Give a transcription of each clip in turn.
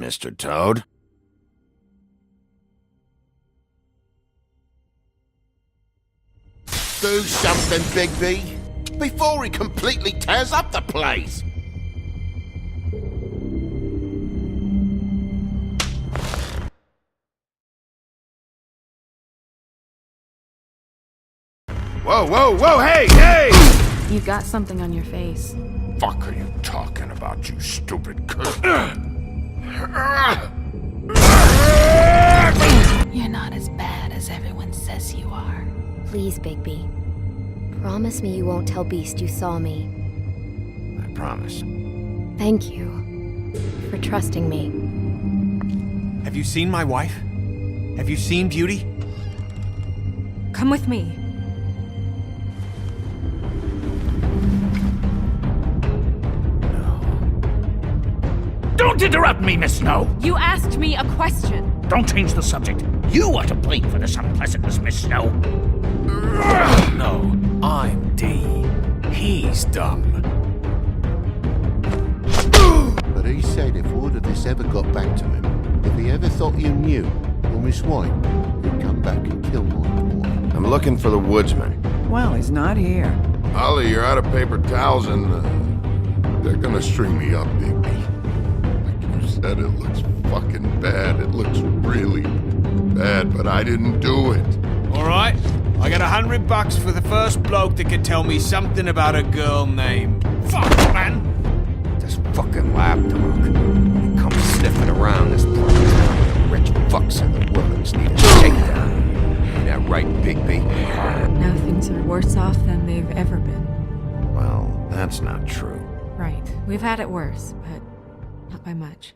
Mr. Toad. Do something, Bigby, before he completely tears up the place. Whoa, whoa, whoa, hey, hey! You got something on your face. Fuck are you talking about, you stupid cunt? You're not as bad as everyone says you are. Please, Bigby. Promise me you won't tell Beast you saw me. I promise. Thank you for trusting me. Have you seen my wife? Have you seen Beauty? Come with me. Don't interrupt me, Miss Snow! You asked me a question. Don't change the subject. You are to blame for this unpleasantness, Miss Snow. No, I'm D. He's dumb. But he said if word of this ever got back to him, if he ever thought you knew, or Miss White, he'd come back and kill my boy. I'm looking for the woodsman. Well, he's not here. Ollie, you're out of paper towels and they're gonna string me up, Bigby. Like you said, it looks fucking bad. It looks really bad, but I didn't do it. Alright, I got $100 for the first bloke that can tell me something about a girl named... Fuck, man! This fucking lapdog. He comes sniffing around this place. The rich fucks in the woodlands need a shakedown. Ain't that right, Bigby? Now things are worse off than they've ever been. Well, that's not true. Right. We've had it worse, but not by much.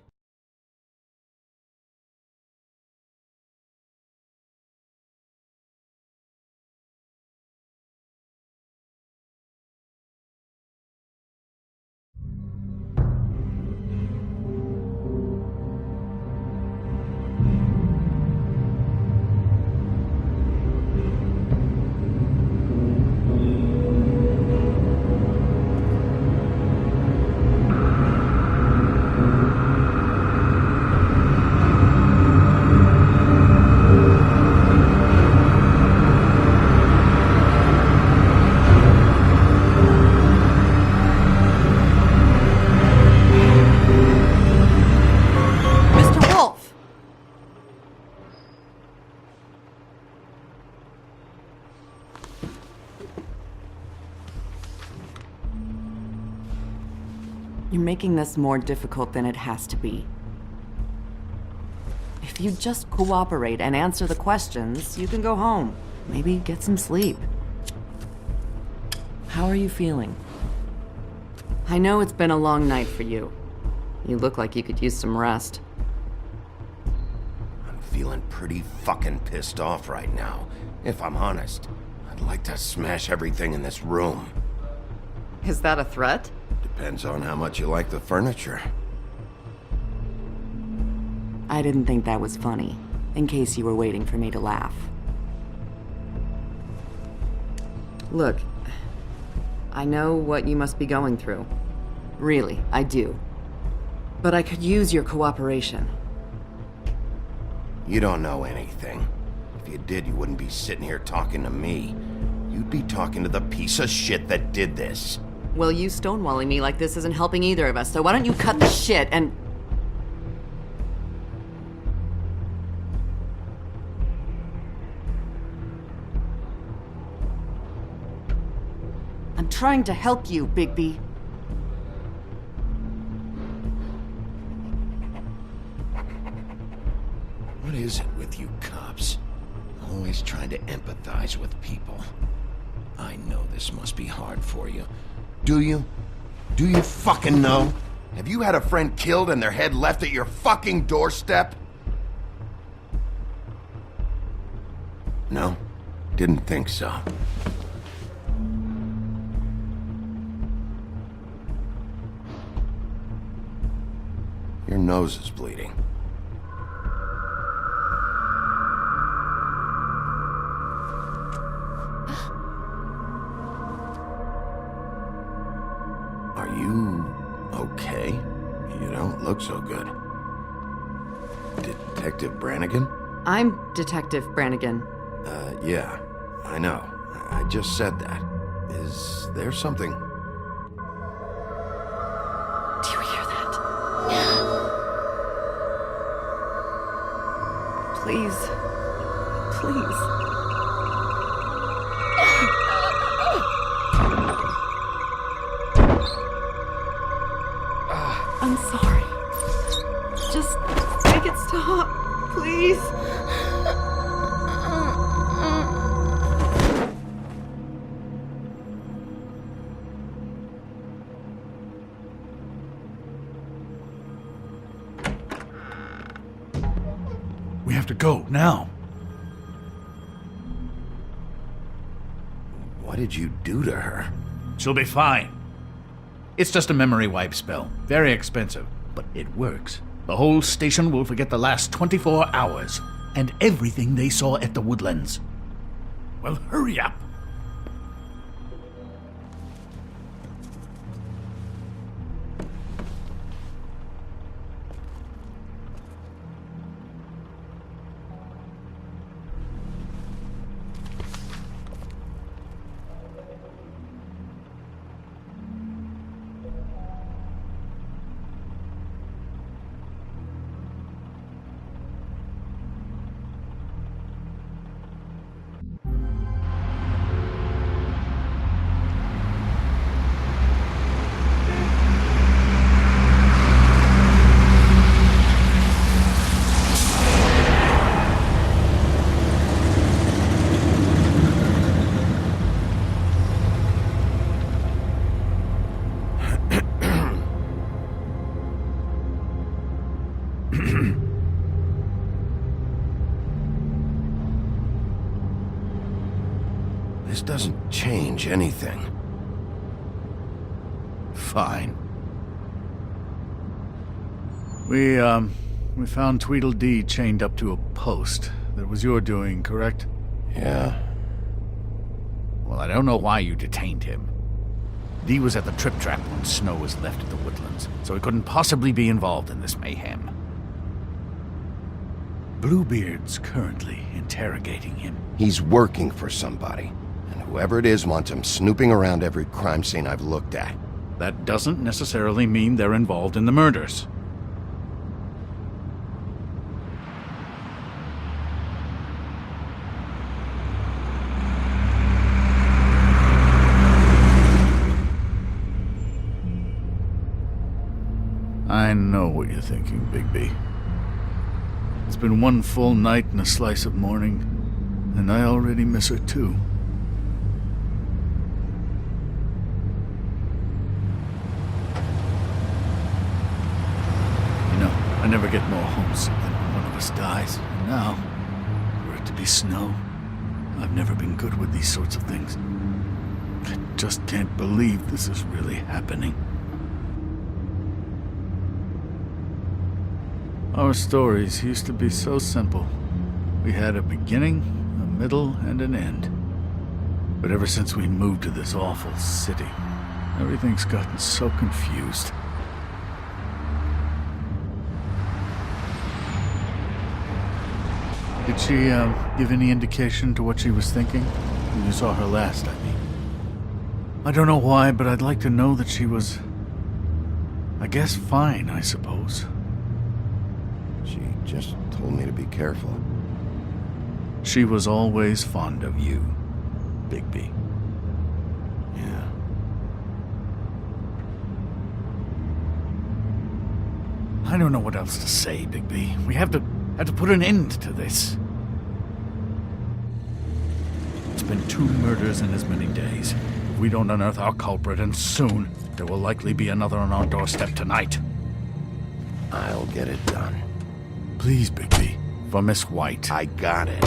You're making this more difficult than it has to be. If you just cooperate and answer the questions, you can go home. Maybe get some sleep. How are you feeling? I know it's been a long night for you. You look like you could use some rest. I'm feeling pretty fucking pissed off right now. If I'm honest, I'd like to smash everything in this room. Is that a threat? Depends on how much you like the furniture. I didn't think that was funny, in case you were waiting for me to laugh. Look, I know what you must be going through. Really, I do. But I could use your cooperation. You don't know anything. If you did, you wouldn't be sitting here talking to me. You'd be talking to the piece of shit that did this. Well, you stonewalling me like this isn't helping either of us, so why don't you cut the shit and... I'm trying to help you, Bigby. What is it with you cops? Always trying to empathize with people. I know this must be hard for you. Do you? Do you fucking know? Have you had a friend killed and their head left at your fucking doorstep? No? Didn't think so. Your nose is bleeding. Are you okay? You don't look so good. Detective Brannigan? I'm Detective Brannigan. Yeah, I know. I just said that. Is there something? Do you hear that? Please. Please. I'm sorry. Just make it stop, please. We have to go, now. What did you do to her? She'll be fine. It's just a memory wipe spell. Very expensive, but it works. The whole station will forget the last 24 hours, and everything they saw at the Woodlands. Well, hurry up. This doesn't change anything. Fine. We found Tweedledee chained up to a post. That was your doing, correct? Yeah. Well, I don't know why you detained him. Dee was at the Trip Trap when Snow was left at the Woodlands, so he couldn't possibly be involved in this mayhem. Bluebeard's currently interrogating him. He's working for somebody. And whoever it is wants him snooping around every crime scene I've looked at. That doesn't necessarily mean they're involved in the murders. I know what you're thinking, Bigby. It's been one full night and a slice of morning, and I already miss her too. You know, I never get more homesick than when one of us dies. And now, for it to be Snow, I've never been good with these sorts of things. I just can't believe this is really happening. Our stories used to be so simple. We had a beginning, a middle, and an end. But ever since we moved to this awful city, everything's gotten so confused. Did she, give any indication to what she was thinking? When you saw her last, I mean. I don't know why, but I'd like to know that she was, I guess, fine, I suppose. She just told me to be careful. She was always fond of you, Bigby. Yeah. I don't know what else to say, Bigby. We have to put an end to this. It's been 2 murders in as many days. If we don't unearth our culprit, and soon, there will likely be another on our doorstep tonight. I'll get it done. Please, Bigby. For Miss White. I got it.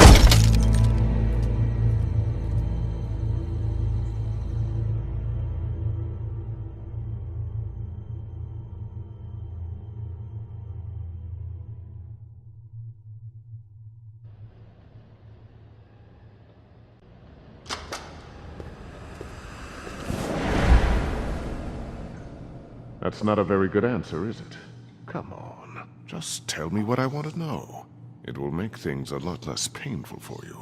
That's not a very good answer, is it? Come on, just tell me what I want to know. It will make things a lot less painful for you,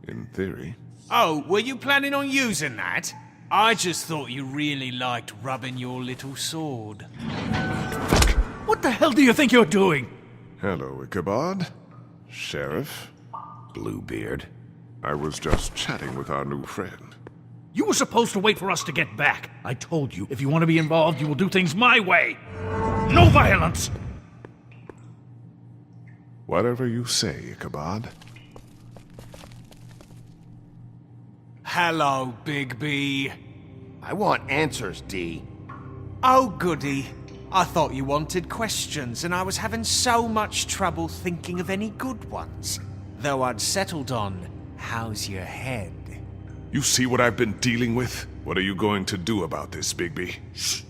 in theory. Oh, were you planning on using that? I just thought you really liked rubbing your little sword. What the hell do you think you're doing? Hello, Ichabod. Sheriff. Bluebeard. I was just chatting with our new friend. You were supposed to wait for us to get back. I told you, if you want to be involved, you will do things my way. No violence! Whatever you say, Ichabod. Hello, Bigby. I want answers, D. Oh, goody. I thought you wanted questions, and I was having so much trouble thinking of any good ones. Though I'd settled on, how's your head? You see what I've been dealing with? What are you going to do about this, Bigby? Shh.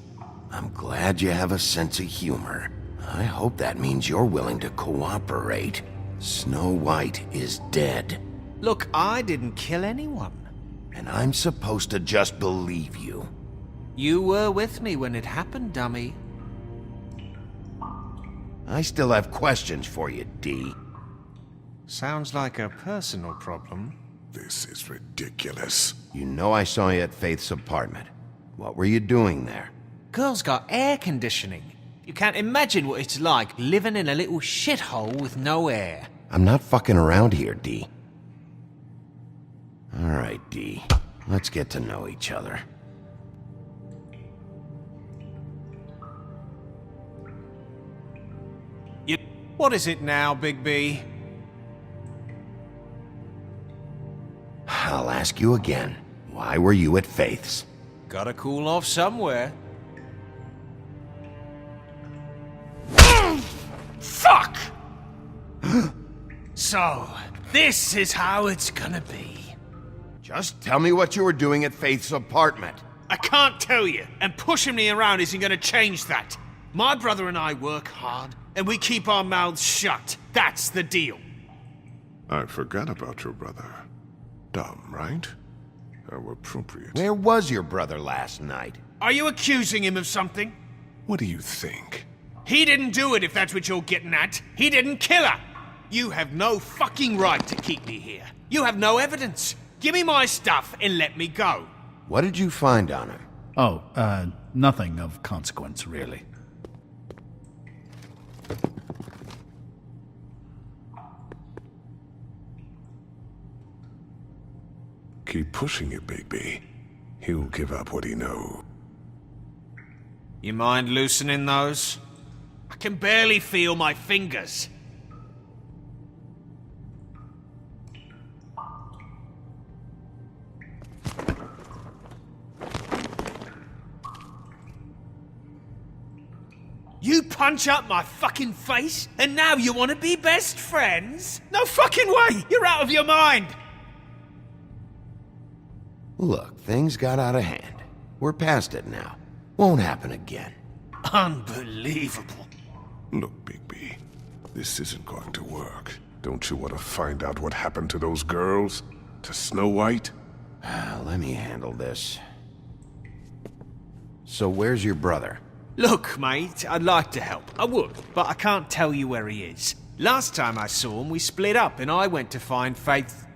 I'm glad you have a sense of humor. I hope that means you're willing to cooperate. Snow White is dead. Look, I didn't kill anyone. And I'm supposed to just believe you. You were with me when it happened, dummy. I still have questions for you, D. Sounds like a personal problem. This is ridiculous. You know I saw you at Faith's apartment. What were you doing there? Girl's got air conditioning. You can't imagine what it's like living in a little shithole with no air. I'm not fucking around here, D. All right, D. Let's get to know each other. What is it now, Bigby? I'll ask you again. Why were you at Faith's? Gotta cool off somewhere. Fuck! So, this is how it's gonna be. Just tell me what you were doing at Faith's apartment. I can't tell you, and pushing me around isn't gonna change that. My brother and I work hard, and we keep our mouths shut. That's the deal. I forgot about your brother. Dumb, right? How appropriate. Where was your brother last night? Are you accusing him of something? What do you think? He didn't do it, if that's what you're getting at. He didn't kill her. You have no fucking right to keep me here. You have no evidence. Give me my stuff and let me go. What did you find on him? Oh, nothing of consequence, really. Keep pushing it, Bigby. He'll give up what he knows. You mind loosening those? I can barely feel my fingers. You punch up my fucking face, and now you want to be best friends? No fucking way! You're out of your mind! Look, things got out of hand. We're past it now. Won't happen again. Unbelievable. Look, Bigby, this isn't going to work. Don't you want to find out what happened to those girls? To Snow White? Let me handle this. So where's your brother? Look, mate, I'd like to help. I would, but I can't tell you where he is. Last time I saw him, we split up and I went to find Faith.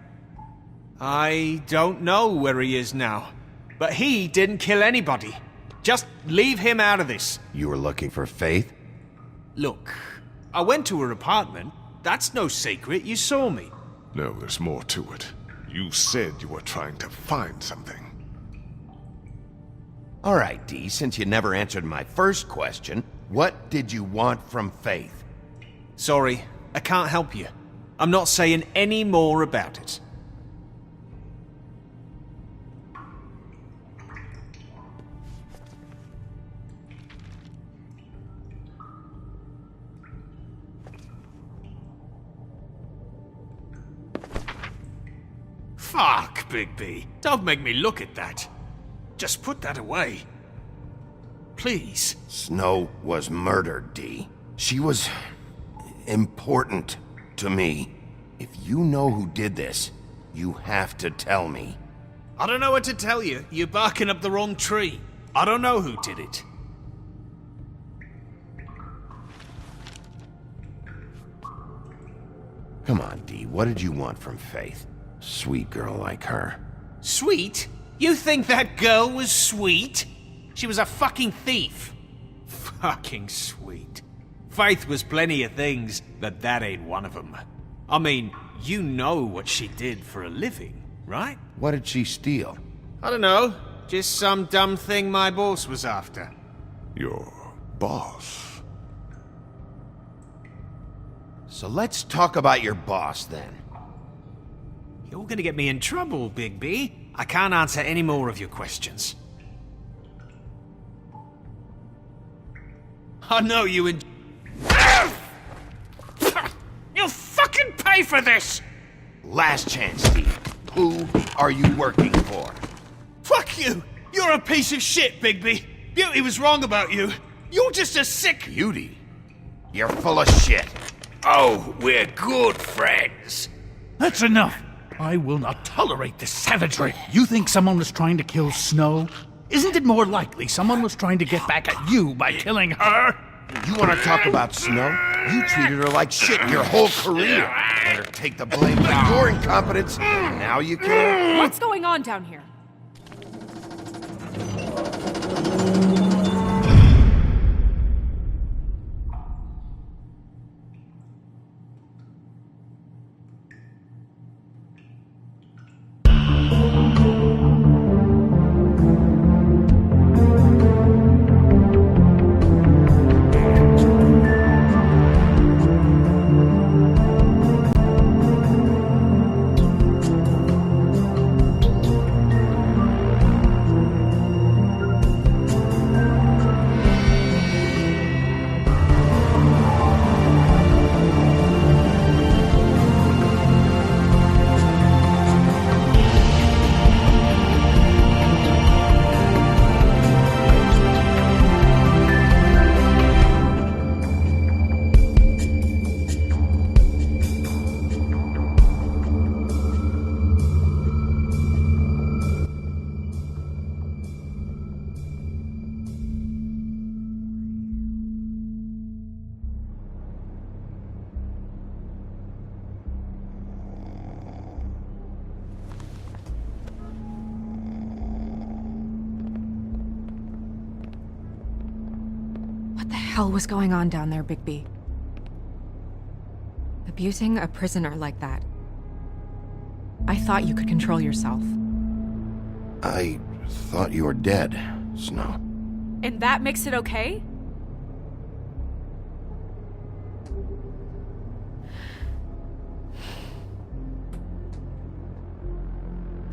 I don't know where he is now, but he didn't kill anybody. Just leave him out of this. You were looking for Faith? Look, I went to her apartment. That's no secret. You saw me. No, there's more to it. You said you were trying to find something. All right, D, since you never answered my first question, what did you want from Faith? Sorry, I can't help you. I'm not saying any more about it. Fuck, Bigby. Don't make me look at that. Just put that away. Please. Snow was murdered, D. She was important to me. If you know who did this, you have to tell me. I don't know what to tell you. You're barking up the wrong tree. I don't know who did it. Come on, Dee, what did you want from Faith? Sweet girl like her. Sweet? You think that girl was sweet? She was a fucking thief. Fucking sweet. Faith was plenty of things, but that ain't one of them. I mean, you know what she did for a living, right? What did she steal? I don't know. Just some dumb thing my boss was after. Your boss? So let's talk about your boss, then. You're gonna get me in trouble, Big B. I can't answer any more of your questions. I know you and... You'll fucking pay for this! Last chance, Steve. Who are you working for? Fuck you! You're a piece of shit, Bigby! Beauty was wrong about you. You're just a sick... Beauty? You're full of shit. Oh, we're good friends. That's enough. I will not tolerate this savagery. You think someone was trying to kill Snow? Isn't it more likely someone was trying to get back at you by killing her? You want to talk about Snow? You treated her like shit your whole career. Let her take the blame for your incompetence. Now you care? What's going on down here? What the hell was going on down there, Bigby? Abusing a prisoner like that. I thought you could control yourself. I thought you were dead, Snow. And that makes it okay?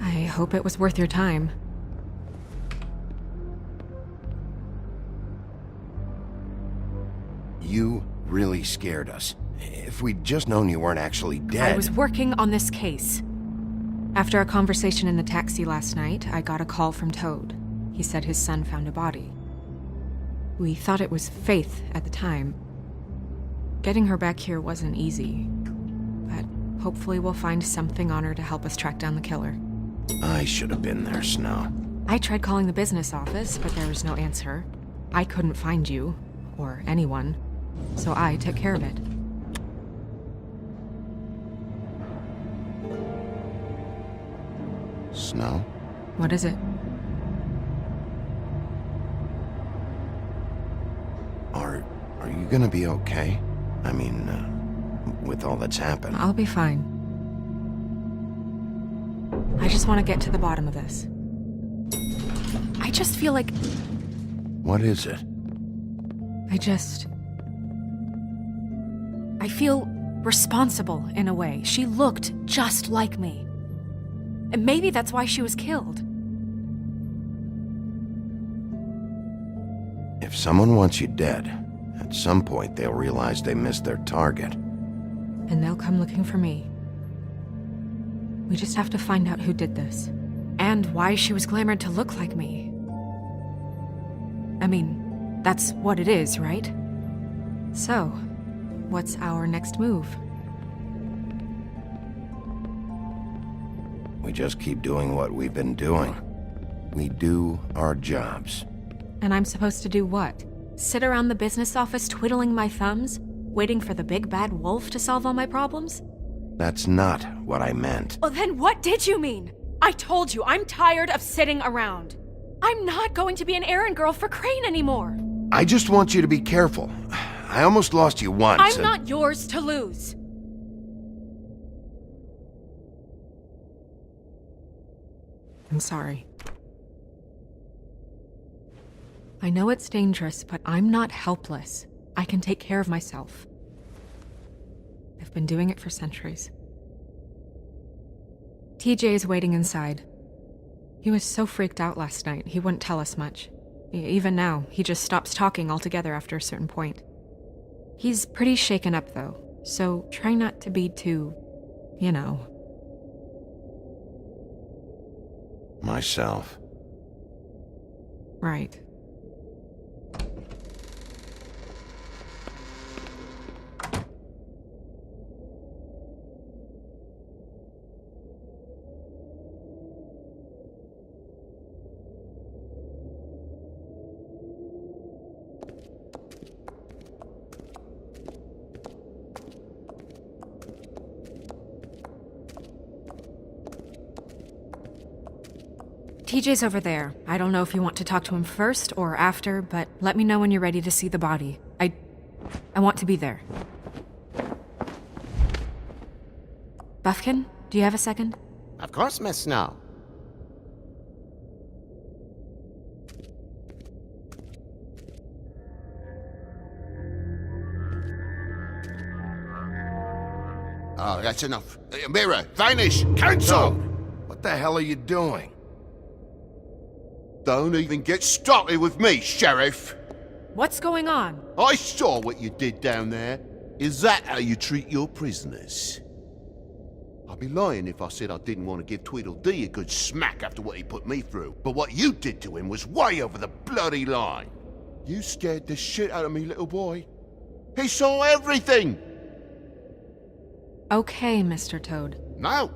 I hope it was worth your time. You really scared us. If we'd just known you weren't actually dead... I was working on this case. After our conversation in the taxi last night, I got a call from Toad. He said his son found a body. We thought it was Faith at the time. Getting her back here wasn't easy, but hopefully we'll find something on her to help us track down the killer. I should have been there, Snow. I tried calling the business office, but there was no answer. I couldn't find you, or anyone, so I took care of it. Snow? What is it? Are you gonna be okay? I mean, with all that's happened. I'll be fine. I just want to get to the bottom of this. I just feel like... What is it? I feel responsible in a way. She looked just like me. And maybe that's why she was killed. If someone wants you dead, at some point they'll realize they missed their target. And they'll come looking for me. We just have to find out who did this. And why she was glamored to look like me. I mean, that's what it is, right? So, what's our next move? We just keep doing what we've been doing. We do our jobs. And I'm supposed to do what? Sit around the business office twiddling my thumbs, waiting for the big bad wolf to solve all my problems? That's not what I meant. Well, then what did you mean? I told you, I'm tired of sitting around. I'm not going to be an errand girl for Crane anymore. I just want you to be careful. I almost lost you once. I'm not yours to lose. I'm sorry. I know it's dangerous, but I'm not helpless. I can take care of myself. I've been doing it for centuries. TJ is waiting inside. He was so freaked out last night, he wouldn't tell us much. Even now, he just stops talking altogether after a certain point. He's pretty shaken up, though, so try not to be too, you know. Myself. Right. TJ's over there. I don't know if you want to talk to him first or after, but let me know when you're ready to see the body. I want to be there. Buffkin, do you have a second? Of course, Miss Snow. Oh, that's enough. Mirror, vanish, cancel! What the hell are you doing? Don't even get started with me, Sheriff. What's going on? I saw what you did down there. Is that how you treat your prisoners? I'd be lying if I said I didn't want to give Tweedledee a good smack after what he put me through. But what you did to him was way over the bloody line. You scared the shit out of me, little boy. He saw everything! Okay, Mr. Toad. No!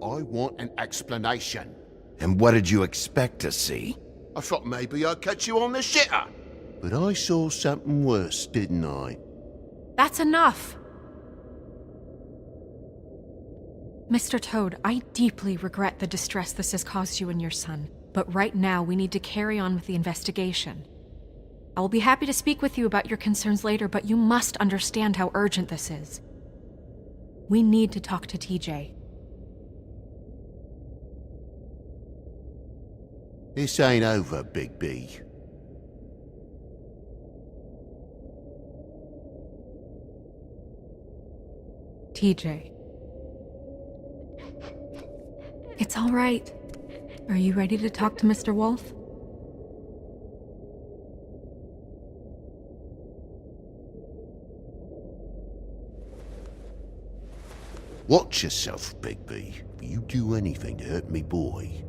I want an explanation. And what did you expect to see? I thought maybe I'd catch you on the shitter. But I saw something worse, didn't I? That's enough! Mr. Toad, I deeply regret the distress this has caused you and your son, but right now we need to carry on with the investigation. I will be happy to speak with you about your concerns later, but you must understand how urgent this is. We need to talk to TJ. This ain't over, Big B. TJ. It's all right. Are you ready to talk to Mr. Wolf? Watch yourself, Big B. If you do anything to hurt me, boy.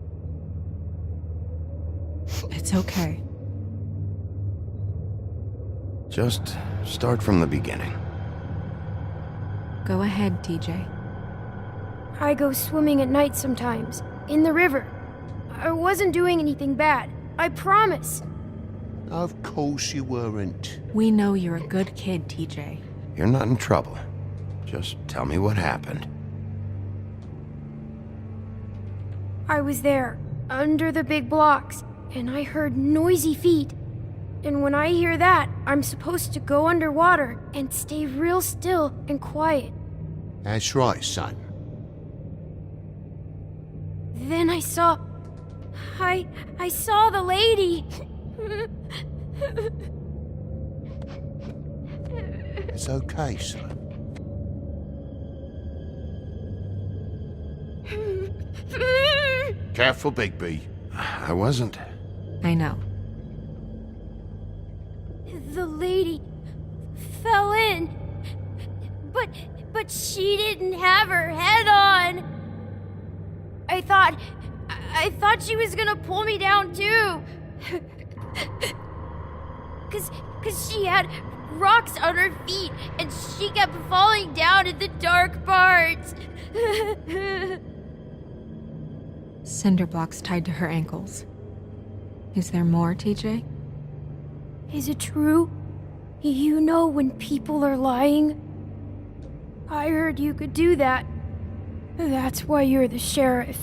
It's okay. Just start from the beginning. Go ahead, TJ. I go swimming at night sometimes, in the river. I wasn't doing anything bad, I promise. Of course you weren't. We know you're a good kid, TJ. You're not in trouble. Just tell me what happened. I was there, under the big blocks, and I heard noisy feet. And when I hear that, I'm supposed to go underwater and stay real still and quiet. That's right, son. Then I saw the lady. It's okay, son. Careful, Big B. I wasn't. I know. The lady fell in. But she didn't have her head on. I thought she was gonna pull me down too. Cause she had rocks on her feet and she kept falling down in the dark parts. Cinder blocks tied to her ankles. Is there more, TJ? Is it true? You know when people are lying? I heard you could do that. That's why you're the sheriff.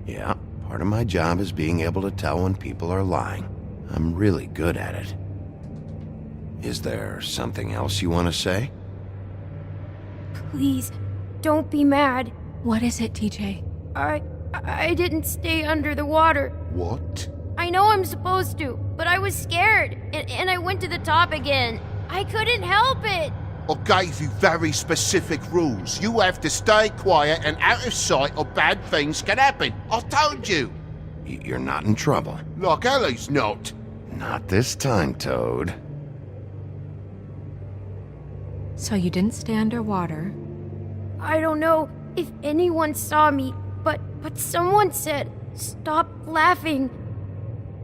Yeah, part of my job is being able to tell when people are lying. I'm really good at it. Is there something else you want to say? Please, don't be mad. What is it, TJ? I didn't stay under the water. What? I know I'm supposed to, but I was scared, and I went to the top again. I couldn't help it. I gave you very specific rules. You have to stay quiet and out of sight or bad things can happen. I told you. You're not in trouble. Like Ellie's not. Not this time, Toad. So you didn't stay underwater. I don't know if anyone saw me, but someone said, "Stop laughing."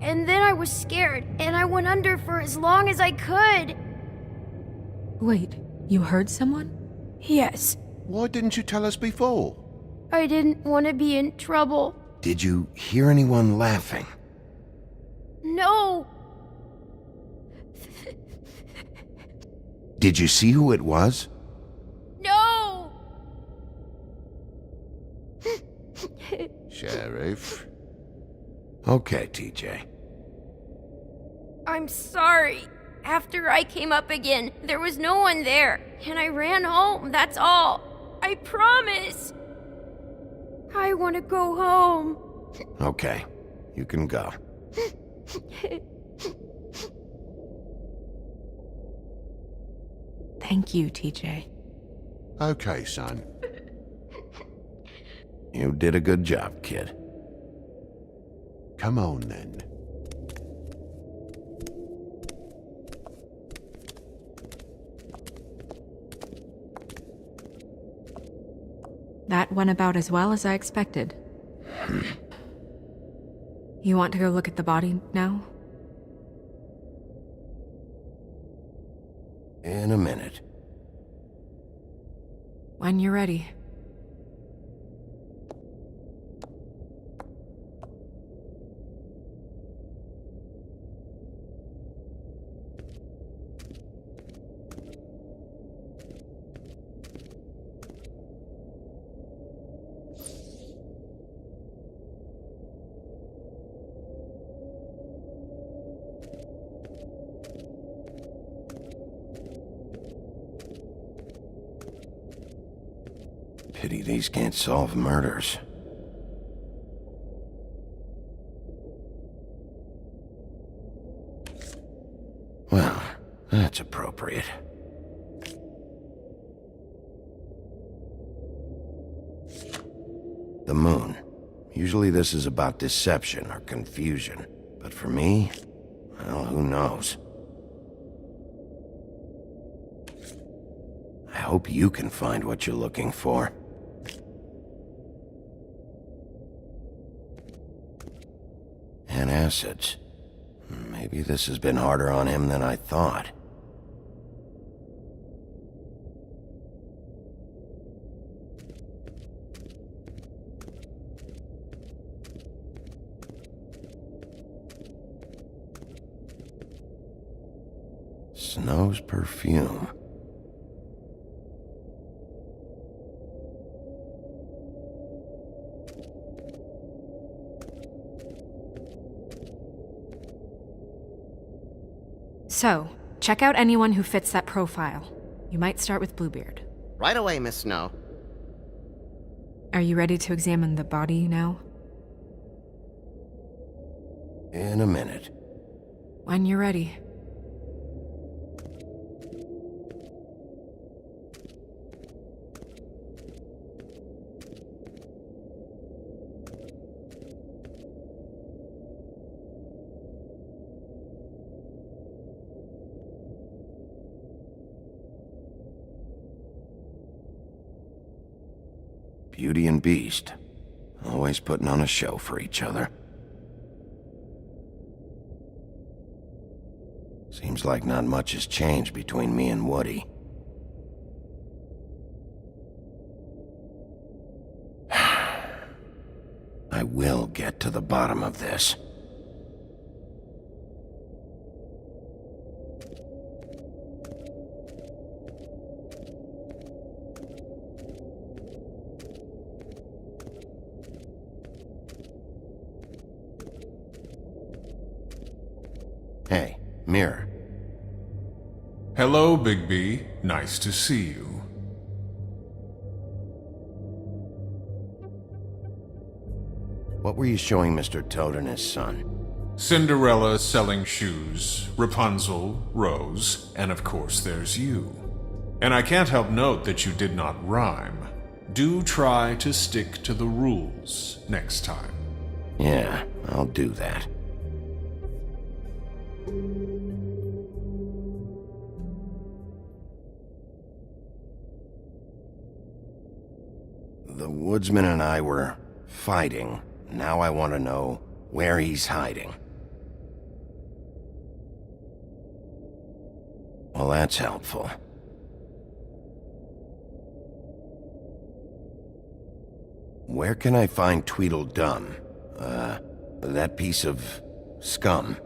And then I was scared, and I went under for as long as I could. Wait, you heard someone? Yes, Why didn't you tell us before? I didn't want to be in trouble. Did you hear anyone laughing? No, Did you see who it was? no. Sheriff. Okay, TJ. I'm sorry. After I came up again, there was no one there, and I ran home, that's all. I promise. I want to go home. Okay, you can go. Thank you, TJ. Okay, son. You did a good job, kid. Come on, then. That went about as well as I expected. You want to go look at the body now? In a minute. When you're ready. Pity these can't solve murders. Well, that's appropriate. The moon. Usually this is about deception or confusion. But for me, well, who knows? I hope you can find what you're looking for. And acids. Maybe this has been harder on him than I thought. Snow's perfume. So, check out anyone who fits that profile. You might start with Bluebeard. Right away, Miss Snow. Are you ready to examine the body now? In a minute. When you're ready. Beauty and Beast. Always putting on a show for each other. Seems like not much has changed between me and Woody. I will get to the bottom of this. Mirror. Hello, Bigby. Nice to see you. What were you showing Mr. Toad and his son? Cinderella selling shoes, Rapunzel, Rose, and of course there's you. And I can't help note that you did not rhyme. Do try to stick to the rules next time. Yeah, I'll do that. The woodsman and I were fighting. Now I want to know where he's hiding. Well, that's helpful. Where can I find Tweedledum? That piece of scum.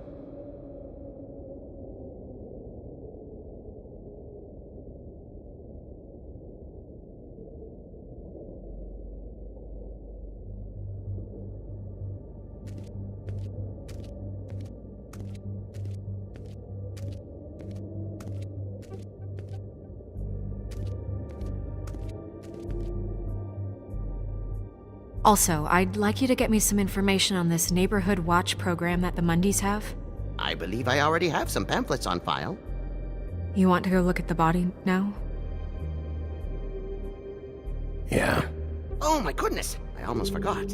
Also, I'd like you to get me some information on this neighborhood watch program that the Mundys have. I believe I already have some pamphlets on file. You want to go look at the body now? Yeah. Oh my goodness, I almost forgot.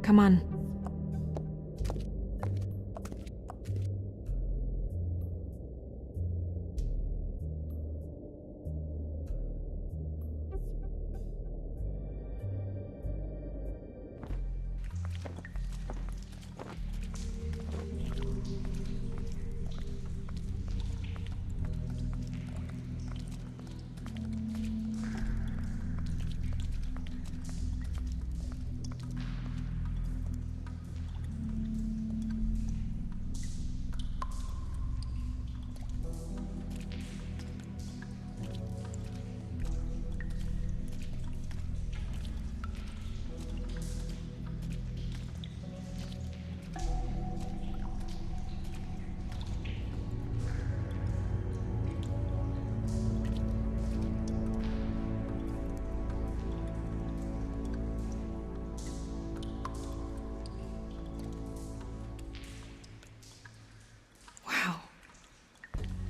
Come on.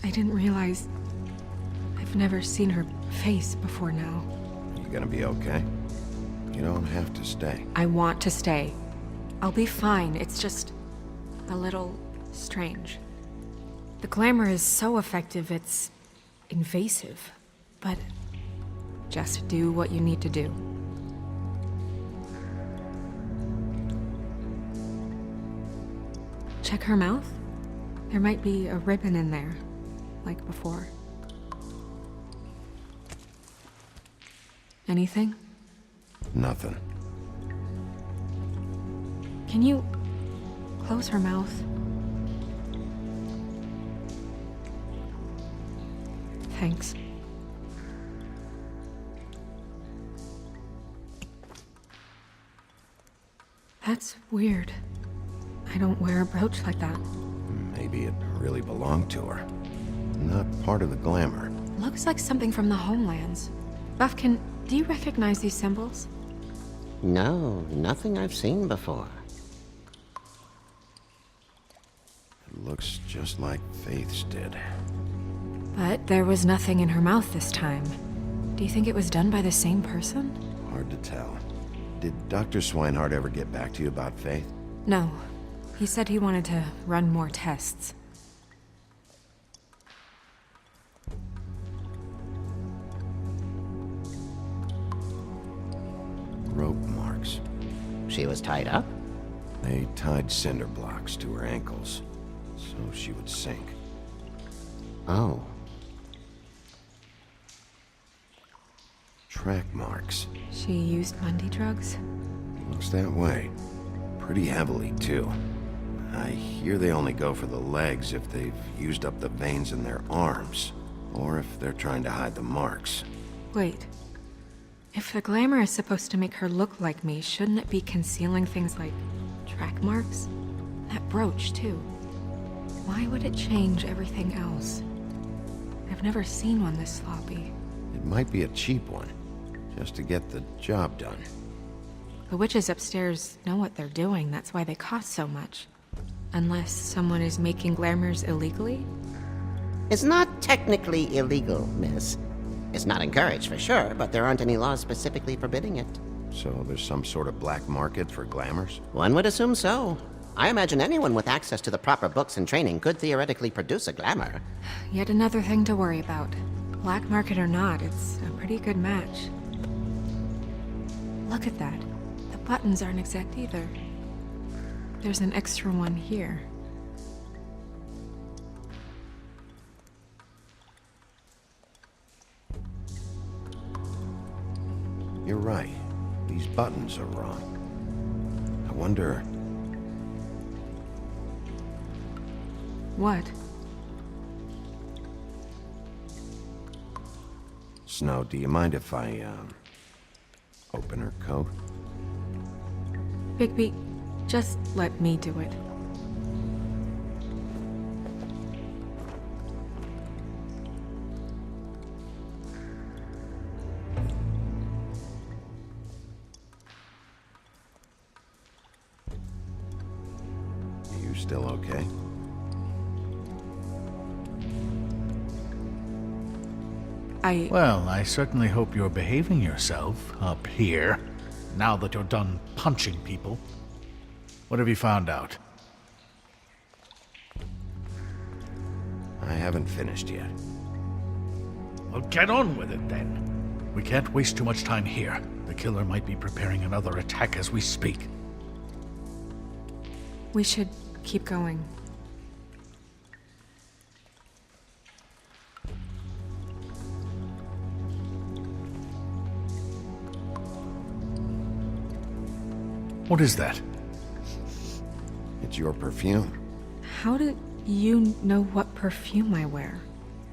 I didn't realize I've never seen her face before now. You gonna be okay? You don't have to stay. I want to stay. I'll be fine. It's just a little strange. The glamour is so effective, it's invasive. But just do what you need to do. Check her mouth. There might be a ribbon in there, like before. Anything? Nothing. Can you close her mouth? Thanks. That's weird. I don't wear a brooch like that. Maybe it really belonged to her. Not part of the glamour. Looks like something from the homelands. Buffkin, do you recognize these symbols? No, nothing I've seen before. It looks just like Faith's did. But there was nothing in her mouth this time. Do you think it was done by the same person? Hard to tell. Did Dr. Swinehart ever get back to you about Faith? No. He said he wanted to run more tests. Rope marks. She was tied up? They tied cinder blocks to her ankles, so she would sink. Oh. Track marks. She used Mundy drugs? Looks that way. Pretty heavily, too. I hear they only go for the legs if they've used up the veins in their arms, or if they're trying to hide the marks. Wait. If the glamour is supposed to make her look like me, shouldn't it be concealing things like track marks? That brooch, too. Why would it change everything else? I've never seen one this sloppy. It might be a cheap one, just to get the job done. The witches upstairs know what they're doing, that's why they cost so much. Unless someone is making glamours illegally? It's not technically illegal, miss. It's not encouraged for sure, but there aren't any laws specifically forbidding it. So there's some sort of black market for glamours? One would assume so. I imagine anyone with access to the proper books and training could theoretically produce a glamour. Yet another thing to worry about. Black market or not, it's a pretty good match. Look at that. The buttons aren't exact either. There's an extra one here. You're right. These buttons are wrong. I wonder... What? Snow, do you mind if I, open her coat? Bigby, just let me do it. You still okay? Well, I certainly hope you're behaving yourself up here, now that you're done punching people. What have you found out? I haven't finished yet. Well, get on with it then. We can't waste too much time here. The killer might be preparing another attack as we speak. We should keep going. What is that? It's your perfume. How do you know what perfume I wear?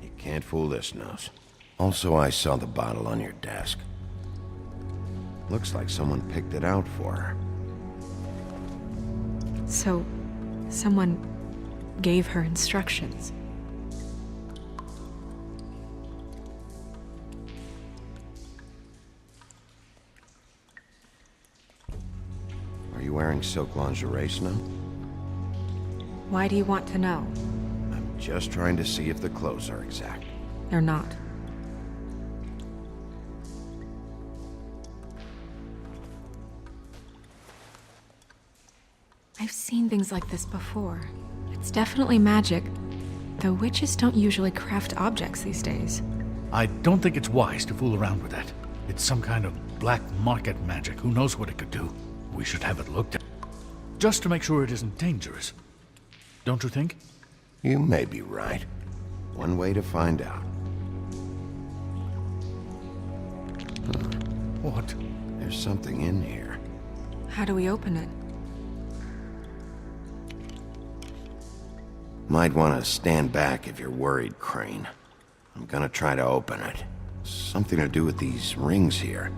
You can't fool this nose. Also, I saw the bottle on your desk. Looks like someone picked it out for her. So, someone gave her instructions. Are you wearing silk lingerie, Snow? Why do you want to know? I'm just trying to see if the clothes are exact. They're not. I've seen things like this before. It's definitely magic, though witches don't usually craft objects these days. I don't think it's wise to fool around with that. It's some kind of black market magic. Who knows what it could do? We should have it looked at. Just to make sure it isn't dangerous. Don't you think? You may be right. One way to find out. What? There's something in here. How do we open it? Might want to stand back if you're worried, Crane. I'm gonna try to open it. Something to do with these rings here.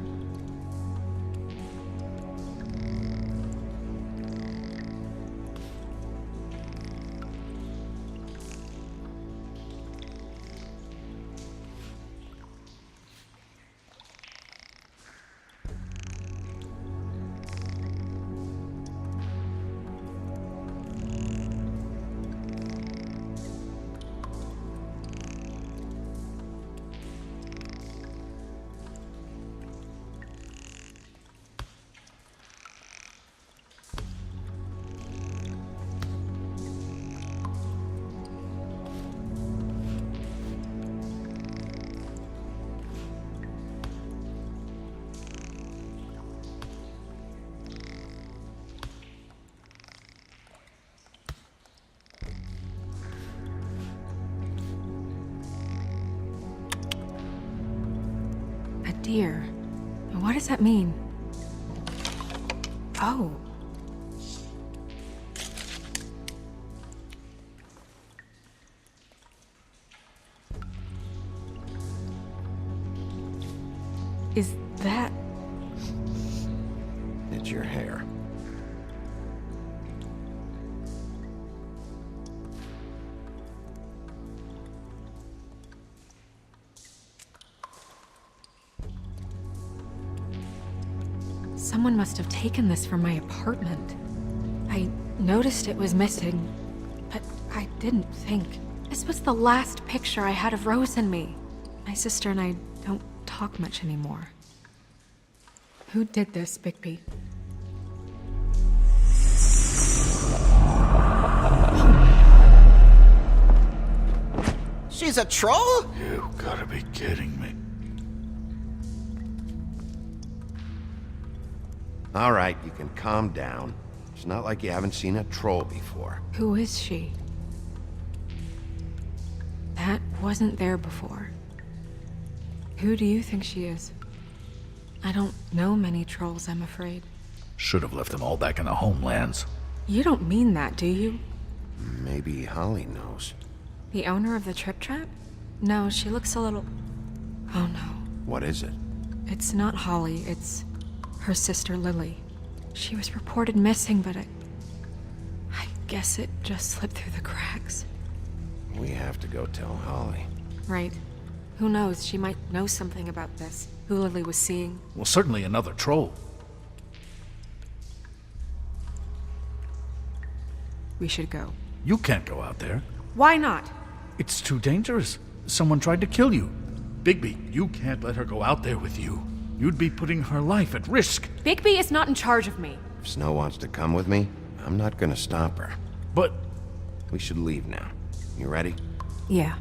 Dear, what does that mean? Oh. Is that... It's your hair. Someone must have taken this from my apartment. I noticed it was missing, but I didn't think. This was the last picture I had of Rose and me. My sister and I don't talk much anymore. Who did this, Bigby? She's a troll? You gotta be kidding me. All right, you can calm down. It's not like you haven't seen a troll before. Who is she? That wasn't there before. Who do you think she is? I don't know many trolls, I'm afraid. Should have left them all back in the homelands. You don't mean that, do you? Maybe Holly knows. The owner of the Trip Trap? No, she looks a little... Oh no. What is it? It's not Holly, it's her sister Lily. She was reported missing, but I guess it just slipped through the cracks. We have to go tell Holly. Right. Who knows, she might know something about this. Who Lily was seeing. Well, certainly another troll. We should go. You can't go out there. Why not? It's too dangerous. Someone tried to kill you. Bigby, you can't let her go out there with you. You'd be putting her life at risk. Bigby is not in charge of me. If Snow wants to come with me, I'm not gonna stop her. But... We should leave now. You ready? Yeah.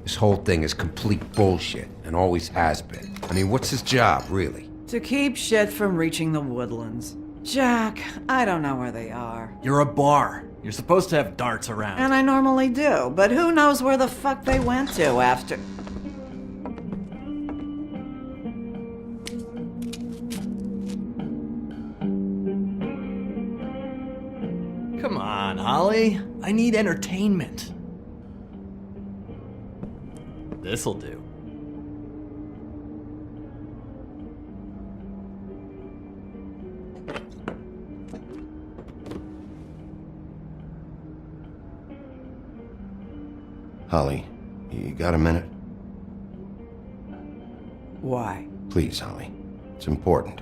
This whole thing is complete bullshit, and always has been. I mean, what's his job, really? To keep shit from reaching the woodlands. Jack, I don't know where they are. You're a bar. You're supposed to have darts around. And I normally do, but who knows where the fuck they went to after... Come on, Holly. I need entertainment. This'll do. Holly, you got a minute? Why? Please, Holly. It's important.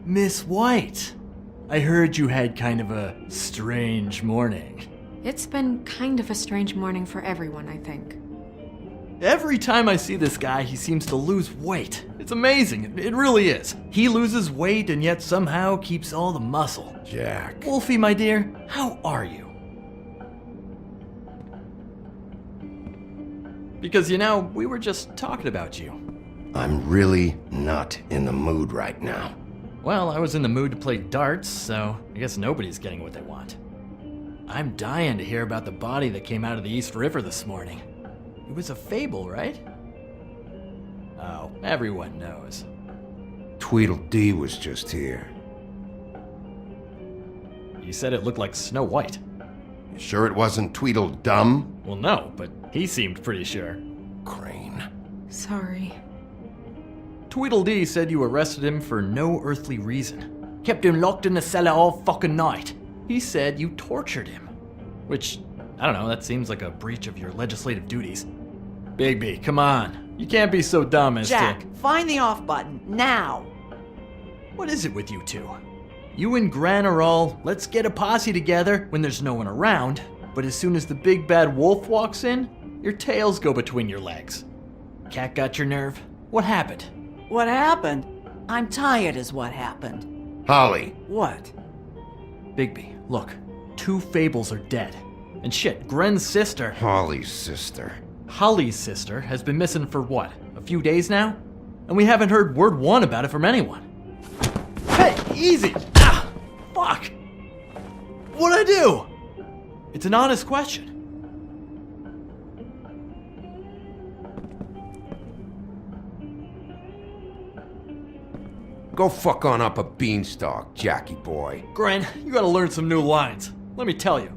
Miss White, I heard you had kind of a strange morning. It's been kind of a strange morning for everyone, I think. Every time I see this guy, he seems to lose weight. It's amazing. It really is. He loses weight and yet somehow keeps all the muscle. Jack. Wolfie, my dear, how are you? Because, you know, we were just talking about you. I'm really not in the mood right now. Well, I was in the mood to play darts, so I guess nobody's getting what they want. I'm dying to hear about the body that came out of the East River this morning. It was a fable, right? Oh, everyone knows. Tweedledee was just here. You said it looked like Snow White. You sure it wasn't Tweedledum? Well, no, but he seemed pretty sure. Crane. Sorry. Tweedledee said you arrested him for no earthly reason. Kept him locked in the cellar all fucking night. He said you tortured him. Which, I don't know, that seems like a breach of your legislative duties. Bigby, come on. You can't be so dumb as Jack, to... find the off button, now! What is it with you two? You and Gran are all, let's get a posse together when there's no one around, but as soon as the big bad wolf walks in, your tails go between your legs. Cat got your nerve? What happened? What happened? I'm tired is what happened. Holly. What? Bigby, look. 2 fables are dead. And shit, Gren's sister... Holly's sister. Holly's sister has been missing for what? A few days now? and we haven't heard word one about it from anyone. Hey, easy! Ah! Fuck! What'd I do? It's an honest question. Go fuck on up a beanstalk, Jackie boy. Gren, you gotta learn some new lines. Let me tell you.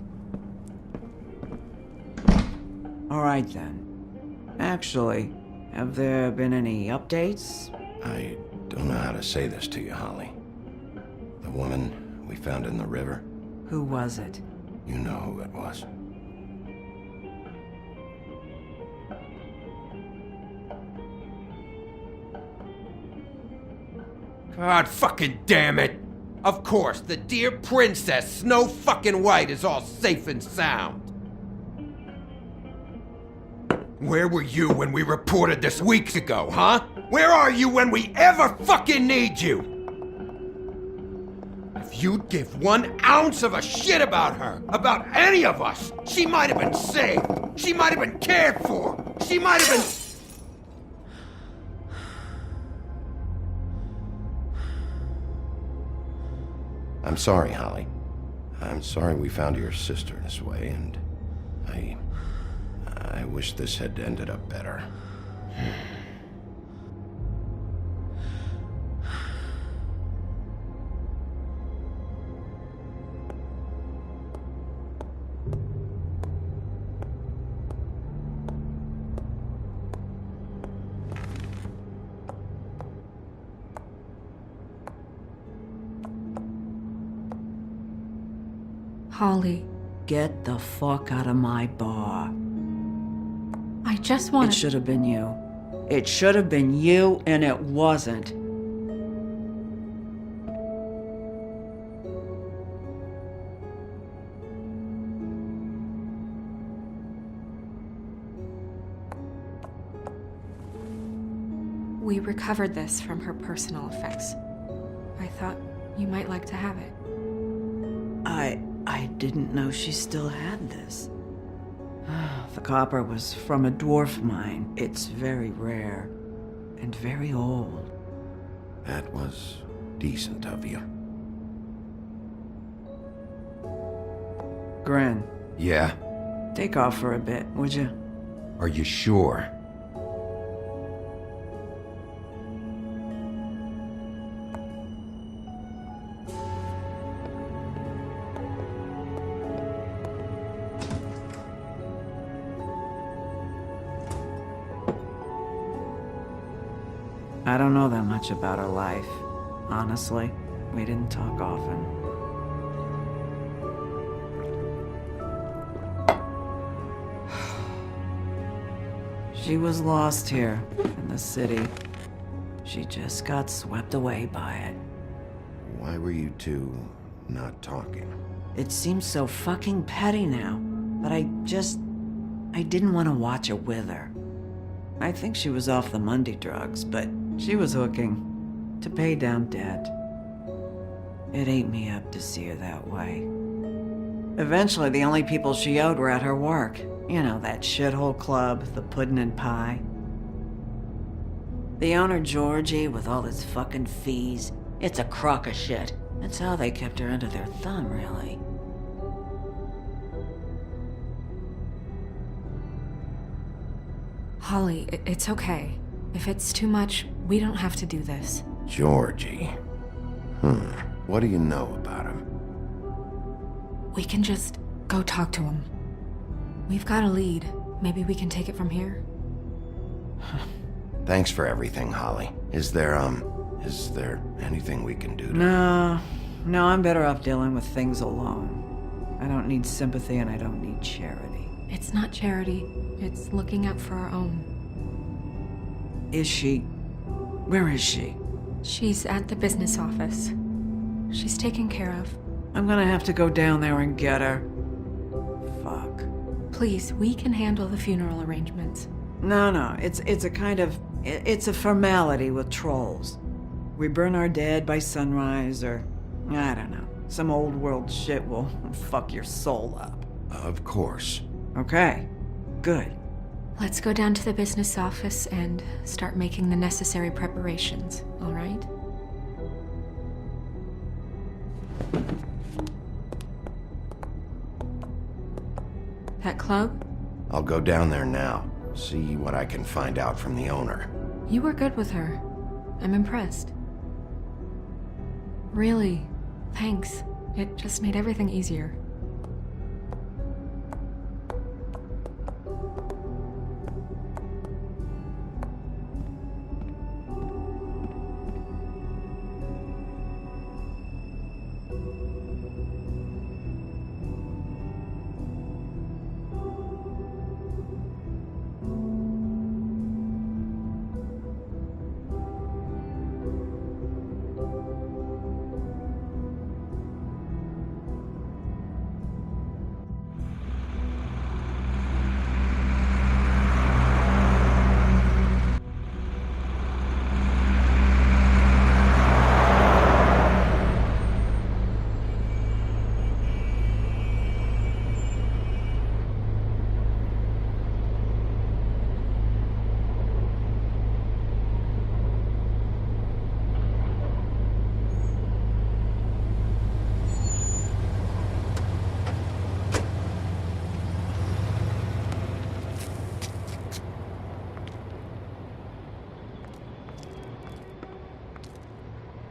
Alright then. Actually, have there been any updates? I don't know how to say this to you, Holly. The woman we found in the river, Who was it? you know who it was. God fucking damn it! Of course, the dear princess, Snow fucking White, is all safe and sound. Where were you when we reported this weeks ago, huh? Where are you when we ever fucking need you? If you'd give 1 ounce of a shit about her, about any of us, she might have been saved. She might have been cared for. She might have been... I'm sorry, Holly. I'm sorry we found your sister this way, and I wish this had ended up better. Holly, Get the fuck out of my bar. I just want It should have been you. It should have been you, and it wasn't. We recovered this from her personal effects. I thought you might like to have it. I didn't know she still had this. The copper was from a dwarf mine. It's very rare and very old. That was decent of you. Gren, Yeah? take off for a bit, would you? Are you sure? I don't know that much about her life. Honestly, we didn't talk often. She was lost here in the city. She just got swept away by it. Why were you two not talking? It seems so fucking petty now, but I didn't want to watch her wither. I think she was off the Monday drugs, but she was hooking to pay down debt. It ate me up to see her that way. Eventually, the only people she owed were at her work. You know, that shithole club, the Puddin' and Pie. The owner, Georgie, with all his fucking fees, it's a crock of shit. That's how they kept her under their thumb, really. Holly, it's okay. If it's too much, we don't have to do this. Georgie. What do you know about him? We can just go talk to him. We've got a lead. Maybe we can take it from here? Thanks for everything, Holly. Is there anything we can do to... No, I'm better off dealing with things alone. I don't need sympathy and I don't need charity. It's not charity. It's looking out for our own. Is she? Where is she? She's at the business office. She's taken care of. I'm gonna have to go down there and get her. Fuck. Please, we can handle the funeral arrangements. No, it's a kind of... It's a formality with trolls. We burn our dead by sunrise, or... I don't know. Some old world shit will fuck your soul up. Of course. Okay, good. Let's go down to the business office and start making the necessary preparations, all right? That club? I'll go down there now, see what I can find out from the owner. You were good with her. I'm impressed. Really, thanks. It just made everything easier.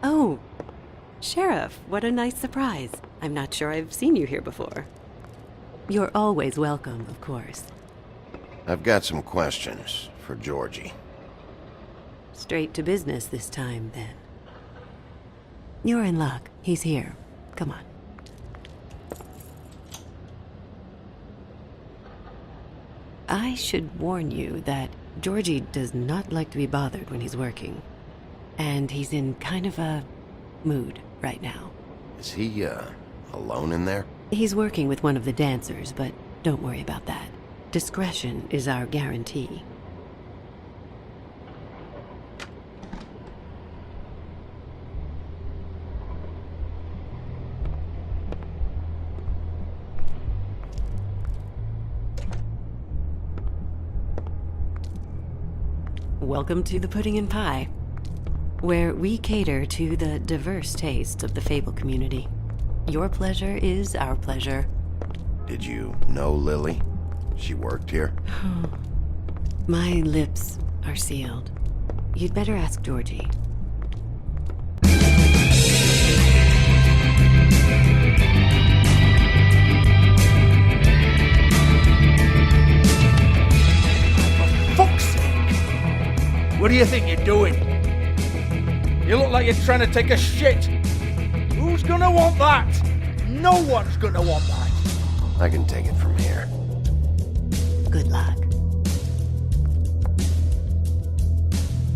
Oh, Sheriff, what a nice surprise. I'm not sure I've seen you here before. You're always welcome, of course. I've got some questions for Georgie. Straight to business this time, then. You're in luck. He's here. Come on. I should warn you that Georgie does not like to be bothered when he's working. And he's in kind of a mood right now. Is he, alone in there? He's working with one of the dancers, but don't worry about that. Discretion is our guarantee. Welcome to the Pudding and Pie, where we cater to the diverse tastes of the Fable community. Your pleasure is our pleasure. Did you know Lily? She worked here? My lips are sealed. You'd better ask Georgie. Fuck's sake! What do you think you're doing? You look like you're trying to take a shit. Who's gonna want that? No one's gonna want that. I can take it from here. Good luck.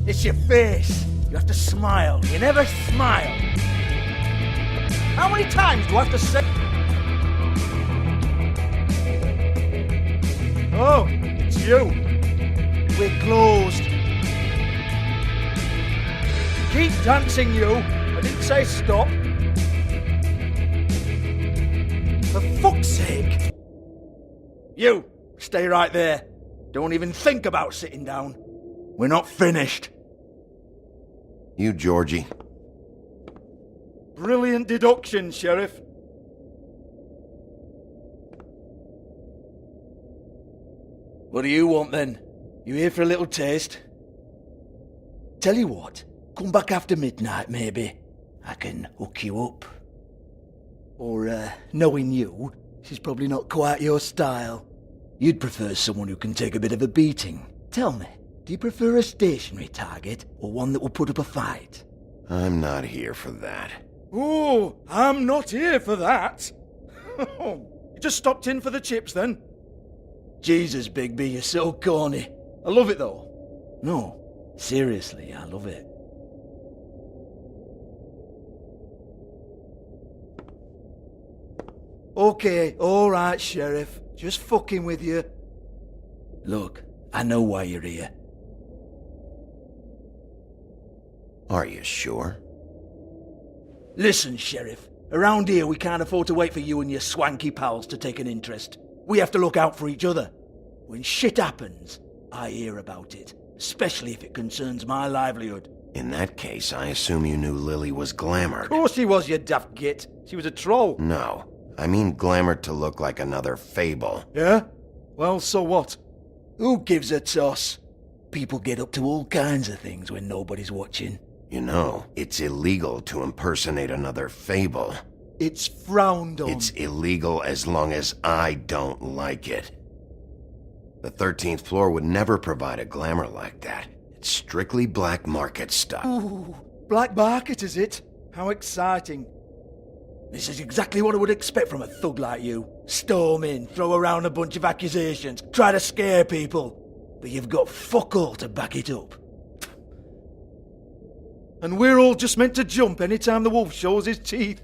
It's your face. You have to smile. You never smile. How many times do I have to say? Oh, it's you. We're closed. Keep dancing, you. I didn't say stop. For fuck's sake. You, stay right there. Don't even think about sitting down. We're not finished. You, Georgie. Brilliant deduction, Sheriff. What do you want then? You here for a little taste? Tell you what, come back after midnight maybe. I can hook you up. Or, knowing you, she's probably not quite your style. You'd prefer someone who can take a bit of a beating. Tell me, do you prefer a stationary target or one that will put up a fight? I'm not here for that. Oh, I'm not here for that. You just stopped in for the chips then? Jesus, Bigby, you're so corny. I love it though. No, seriously, I love it. Okay, alright, Sheriff. Just fucking with you. Look, I know why you're here. Are you sure? Listen, Sheriff. Around here, we can't afford to wait for you and your swanky pals to take an interest. We have to look out for each other. When shit happens, I hear about it, especially if it concerns my livelihood. In that case, I assume you knew Lily was glamored. Of course she was, you daft git. She was a troll. No, I mean glamored to look like another fable. Yeah? Well, so what? Who gives a toss? People get up to all kinds of things when nobody's watching. You know, it's illegal to impersonate another fable. It's frowned on. It's illegal as long as I don't like it. The 13th floor would never provide a glamour like that. It's strictly black market stuff. Ooh, black market, is it? How exciting. This is exactly what I would expect from a thug like you. Storm in, throw around a bunch of accusations, try to scare people. But you've got fuck all to back it up. And we're all just meant to jump any time the wolf shows his teeth.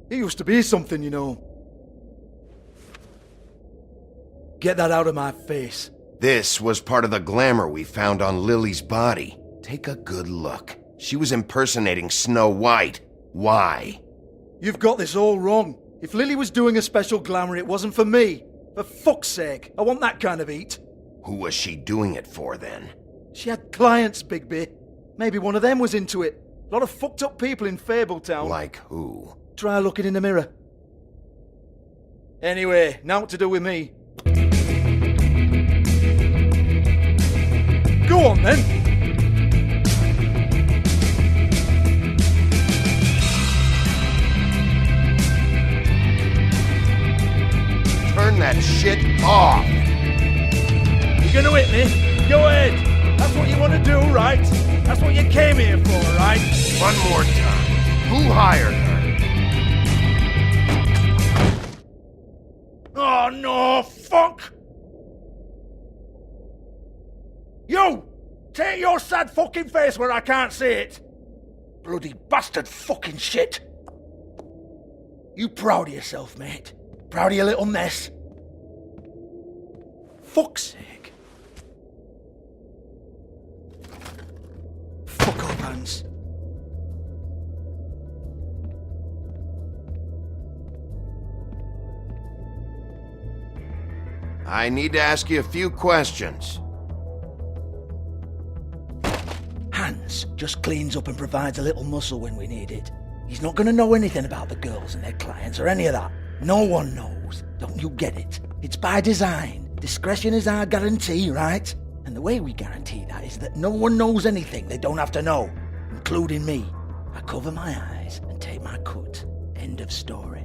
He used to be something, you know. Get that out of my face. This was part of the glamour we found on Lily's body. Take a good look. She was impersonating Snow White. Why? You've got this all wrong. If Lily was doing a special glamour, it wasn't for me. For fuck's sake, I want that kind of eat. Who was she doing it for, then? She had clients, Bigby. Maybe one of them was into it. A lot of fucked up people in Fabletown. Like who? Try looking in the mirror. Anyway, now what to do with me. Go on, then. Turn that shit off! You're gonna hit me? Go ahead. That's what you want to do, right? That's what you came here for, right? One more time. Who hired her? Oh, no, fuck! You! Take your sad fucking face where I can't see it! Bloody bastard fucking shit! You proud of yourself, mate? Proud of your little mess? Fuck's sake. Fuck up, Hans. I need to ask you a few questions. Hans just cleans up and provides a little muscle when we need it. He's not going to know anything about the girls and their clients or any of that. No one knows. Don't you get it? It's by design. Discretion is our guarantee, right? And the way we guarantee that is that no one knows anything they don't have to know, including me. I cover my eyes and take my cut. End of story.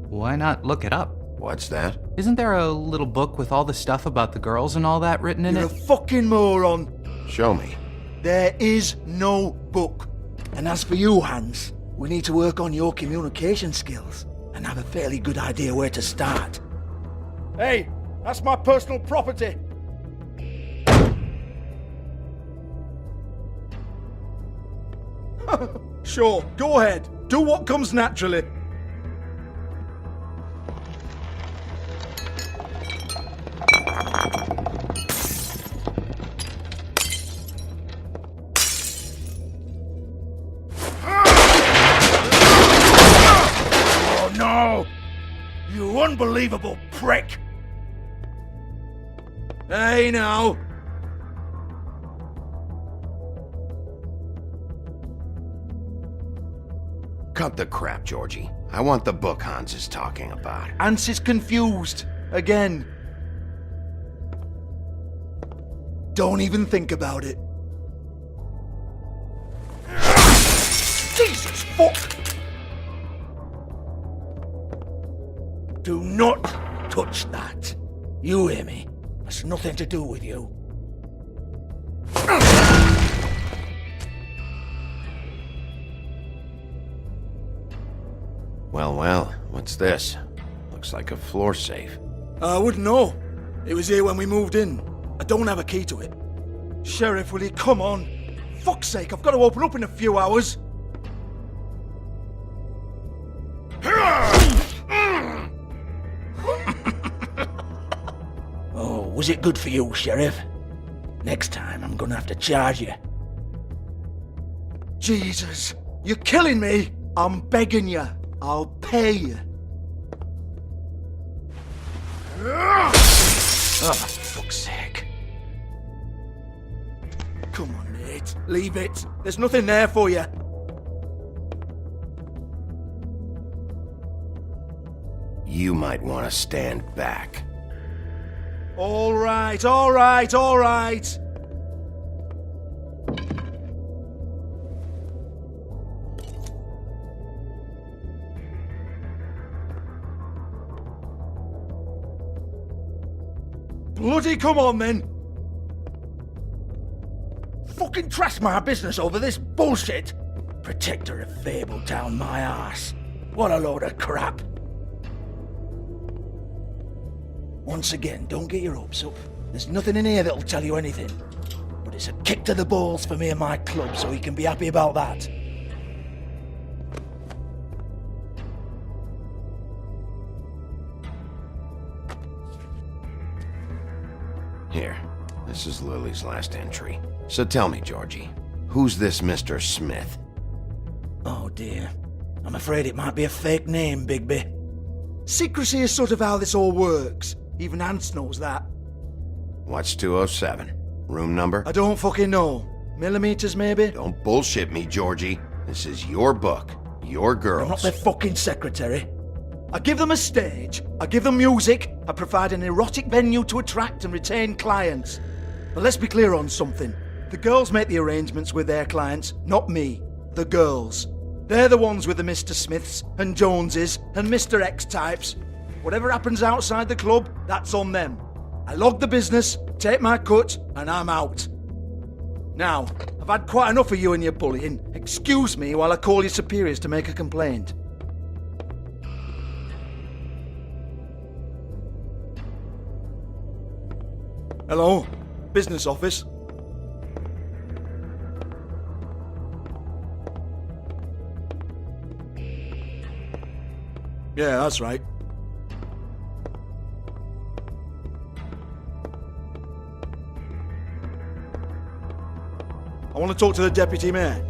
Why not look it up? What's that? Isn't there a little book with all the stuff about the girls and all that written in You're it? a fucking moron. Show me. There is no book. And as for you, Hans, we need to work on your communication skills and have a fairly good idea where to start. Hey, that's my personal property. Sure, go ahead. Do what comes naturally. Oh no! You unbelievable prick! Hey now! Cut the crap, Georgie. I want the book Hans is talking about. Hans is confused. Again. Don't even think about it. Jesus fuck! Do not touch that. You hear me? That's nothing to do with you. Well, what's this? Looks like a floor safe. I wouldn't know. It was here when we moved in. I don't have a key to it. Sheriff, will you come on? Fuck's sake, I've got to open up in a few hours. Oh, was it good for you, Sheriff? Next time, I'm gonna have to charge you. Jesus, you're killing me. I'm begging you. I'll pay you. Oh, for fuck's sake. Come on, Nate. Leave it. There's nothing there for you. You might want to stand back. All right, all right, all right. Bloody come on, then. Fucking trash my business over this bullshit. Protector of Fable down my arse. What a load of crap. Once again, don't get your hopes up. There's nothing in here that'll tell you anything. But it's a kick to the balls for me and my club, so he can be happy about that. Here, this is Lily's last entry. So tell me, Georgie, who's this Mr. Smith? Oh dear. I'm afraid it might be a fake name, Bigby. Secrecy is sort of how this all works. Even Hans knows that. What's 207? Room number? I don't fucking know. Millimeters, maybe? Don't bullshit me, Georgie. This is your book. Your girls. I'm not their fucking secretary. I give them a stage, I give them music, I provide an erotic venue to attract and retain clients. But let's be clear on something. The girls make the arrangements with their clients, not me. The girls. They're the ones with the Mr. Smiths and Joneses and Mr. X types. Whatever happens outside the club, that's on them. I log the business, take my cut, and I'm out. Now, I've had quite enough of you and your bullying. Excuse me while I call your superiors to make a complaint. Hello? Business office? Yeah, that's right. I want to talk to the deputy mayor.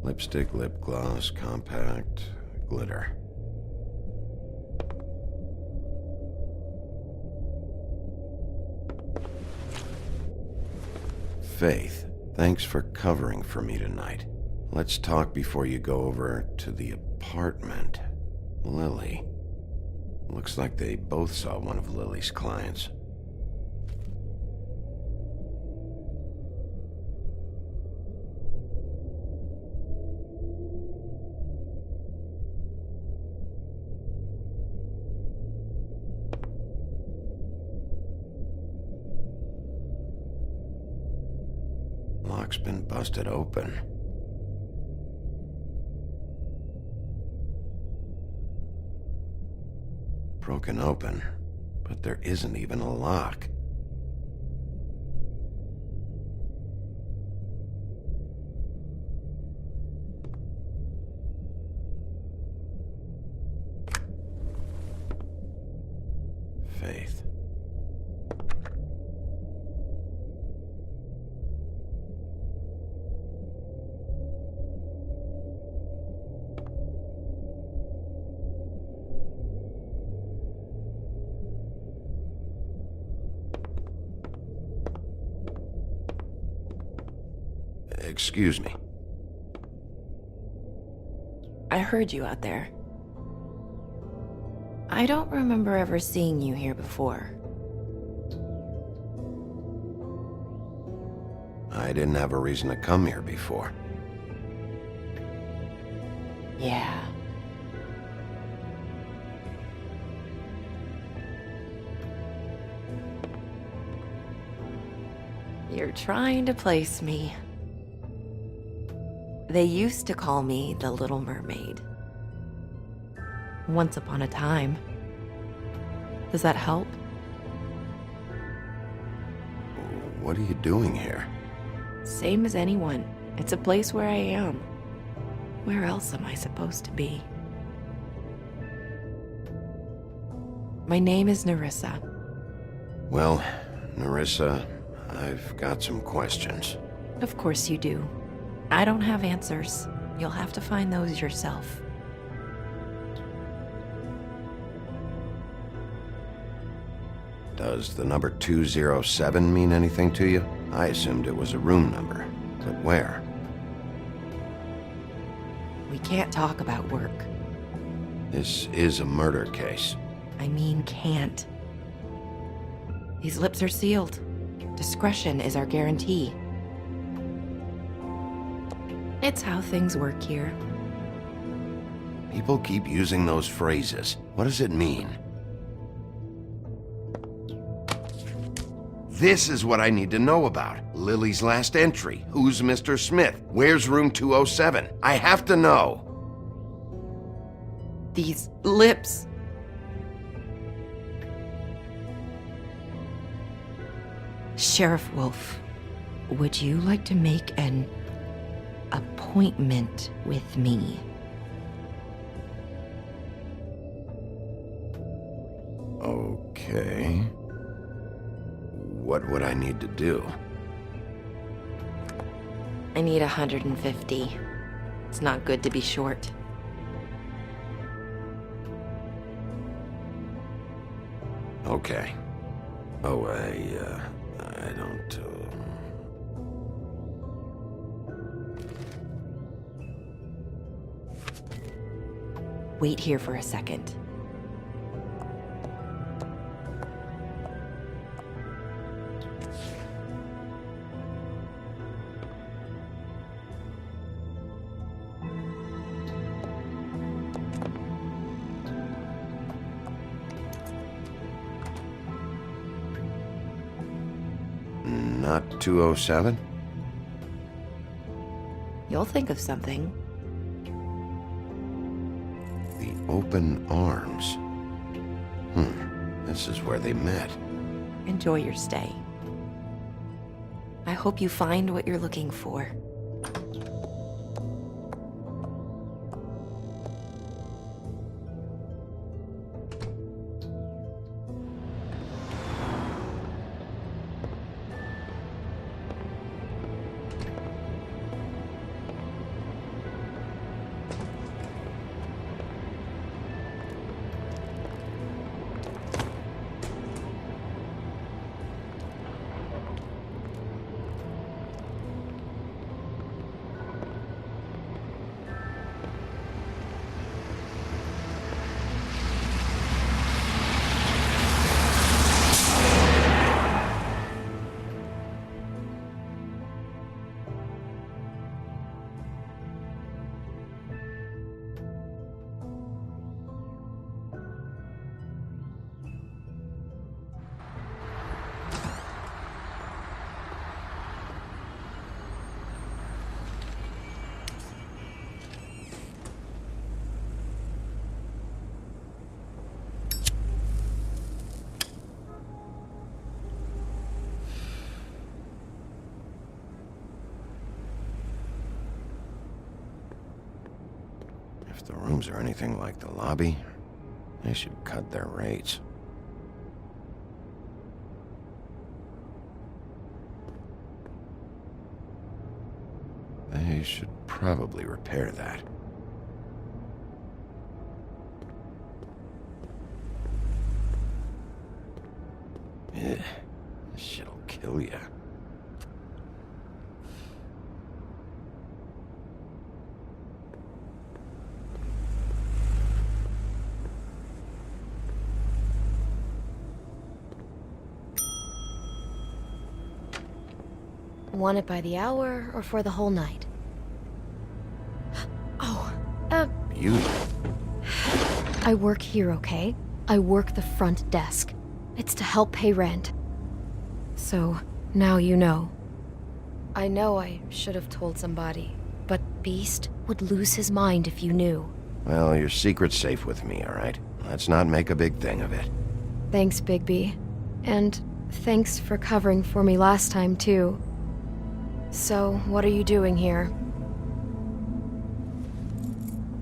Lipstick, lip gloss, compact, glitter. Faith, thanks for covering for me tonight. Let's talk before you go over to the apartment. Lily. Looks like they both saw one of Lily's clients. Lock's been busted open. Broken open, but there isn't even a lock. Faith. Excuse me. I heard you out there. I don't remember ever seeing you here before. I didn't have a reason to come here before. Yeah. You're trying to place me. They used to call me the Little Mermaid. Once upon a time. Does that help? What are you doing here? Same as anyone. It's a place where I am. Where else am I supposed to be? My name is Nerissa. Well, Nerissa, I've got some questions. Of course you do. I don't have answers. You'll have to find those yourself. Does the number 207 mean anything to you? I assumed it was a room number, but where? We can't talk about work. This is a murder case. I mean can't. These lips are sealed. Discretion is our guarantee. It's how things work here. People keep using those phrases. What does it mean? This is what I need to know about. Lily's last entry. Who's Mr. Smith? Where's room 207? I have to know. These lips. Sheriff Wolf, would you like to make an appointment with me? Okay. What would I need to do? I need 150. It's not good to be short. Okay. Oh, I don't, Wait here for a second. Not 207? You'll think of something. The open arms. This is where they met. Enjoy your stay. I hope you find what you're looking for. If the rooms are anything like the lobby, they should cut their rates. They should probably repair that. Ugh, this shit'll kill ya. Want it by the hour or for the whole night? Oh, You? I work here, okay? I work the front desk. It's to help pay rent. So, now you know. I know I should have told somebody, but Beast would lose his mind if you knew. Well, your secret's safe with me, all right? Let's not make a big thing of it. Thanks, Bigby. And thanks for covering for me last time, too. So, what are you doing here?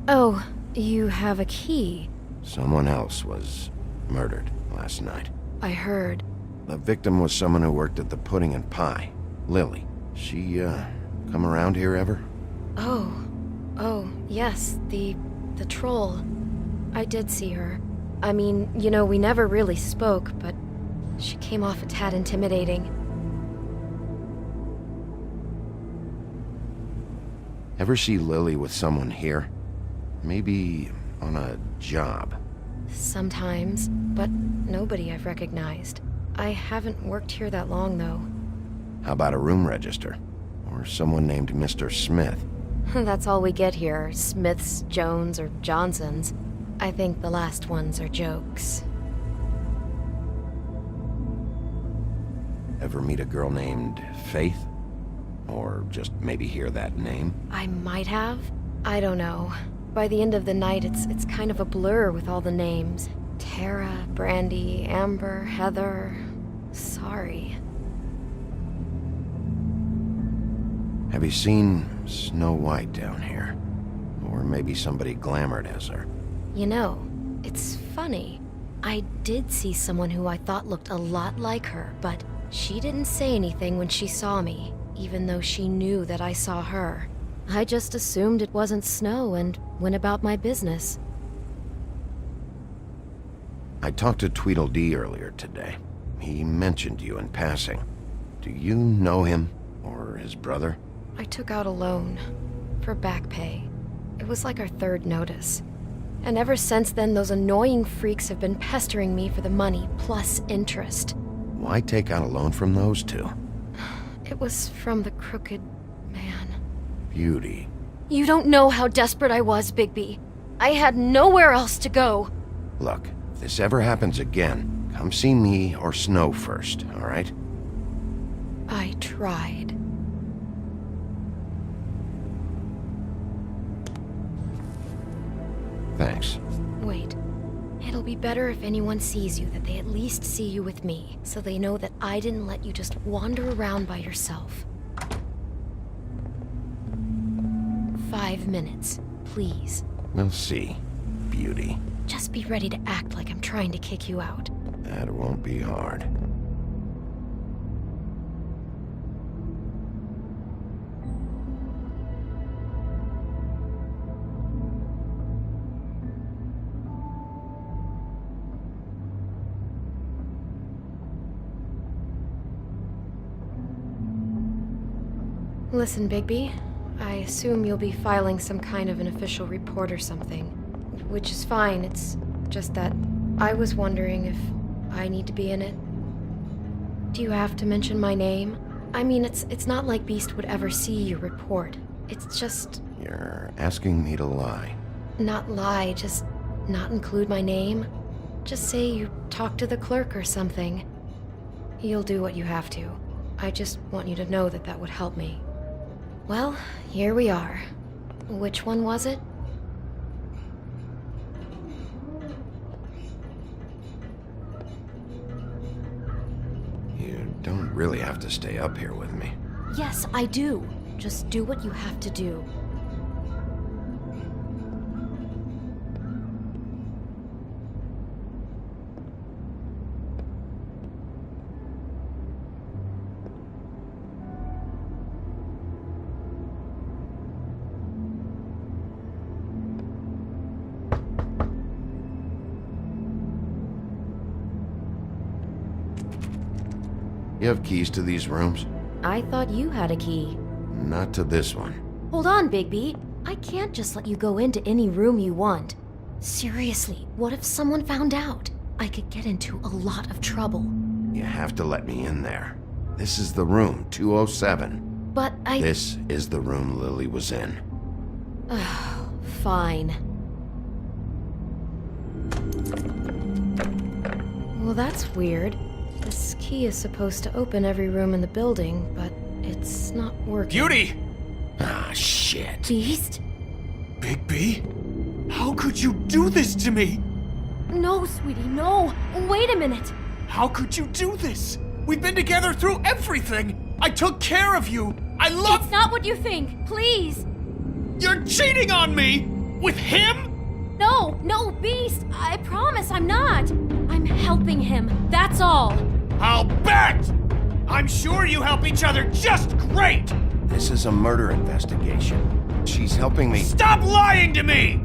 Oh, you have a key. Someone else was murdered last night. I heard. The victim was someone who worked at the Pudding and Pie. Lily. She, come around here ever? Oh, Oh, yes, the troll. I did see her. I mean, you know, we never really spoke, but she came off a tad intimidating. Ever see Lily with someone here? Maybe on a job. Sometimes, but nobody I've recognized. I haven't worked here that long, though. How about a room register? Or someone named Mr. Smith? That's all we get here, Smiths, Jones, or Johnsons. I think the last ones are jokes. Ever meet a girl named Faith? Or just maybe hear that name? I might have. I don't know. By the end of the night, it's kind of a blur with all the names. Tara, Brandy, Amber, Heather... Sorry. Have you seen Snow White down here? Or maybe somebody glamored as her? You know, it's funny. I did see someone who I thought looked a lot like her, but she didn't say anything when she saw me, even though she knew that I saw her. I just assumed it wasn't Snow and went about my business. I talked to Tweedledee earlier today. He mentioned you in passing. Do you know him? Or his brother? I took out a loan. For back pay. It was like our third notice. And ever since then, those annoying freaks have been pestering me for the money, plus interest. Why take out a loan from those two? It was from the crooked man. Beauty. You don't know how desperate I was, Bigby. I had nowhere else to go. Look, if this ever happens again, come see me or Snow first, all right? I tried. Thanks. Wait. It'll be better if anyone sees you that they at least see you with me, so they know that I didn't let you just wander around by yourself. 5 minutes, please. We'll see, Beauty. Just be ready to act like I'm trying to kick you out. That won't be hard. Listen, Bigby. I assume you'll be filing some kind of an official report or something. Which is fine, it's just that I was wondering if I need to be in it. Do you have to mention my name? I mean, it's not like Beast would ever see your report. It's just... You're asking me to lie. Not lie, just not include my name. Just say you talked to the clerk or something. You'll do what you have to. I just want you to know that that would help me. Well, here we are. Which one was it? You don't really have to stay up here with me. Yes, I do. Just do what you have to do. You have keys to these rooms? I thought you had a key. Not to this one. Hold on, Bigby. I can't just let you go into any room you want. Seriously, what if someone found out? I could get into a lot of trouble. You have to let me in there. This is the room, 207. But I... This is the room Lily was in. Fine. Well, that's weird. This key is supposed to open every room in the building, but it's not working. Beauty! Ah, shit. Beast? Bigby? How could you do this to me? No, sweetie, no! Wait a minute! How could you do this? We've been together through everything! I took care of you! I love— It's not what you think, please! You're cheating on me! With him? No, Beast! I promise I'm not! I'm helping him, that's all! I'll bet! I'm sure you help each other just great! This is a murder investigation. She's helping me. Stop lying to me!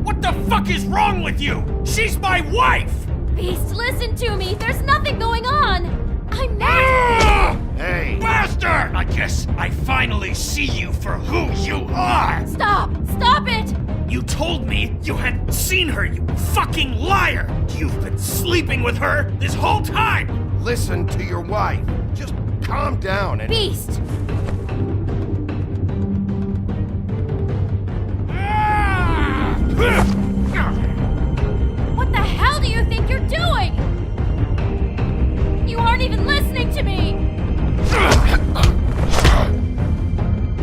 What the fuck is wrong with you? She's my wife! Beast, listen to me. There's nothing going on. I'm not. Hey! Bastard! I guess I finally see you for who you are! Stop! Stop it! You told me you hadn't seen her, you fucking liar! You've been sleeping with her this whole time! Listen to your wife. Just calm down and... Beast! What the hell do you think you're doing? You aren't even listening to me!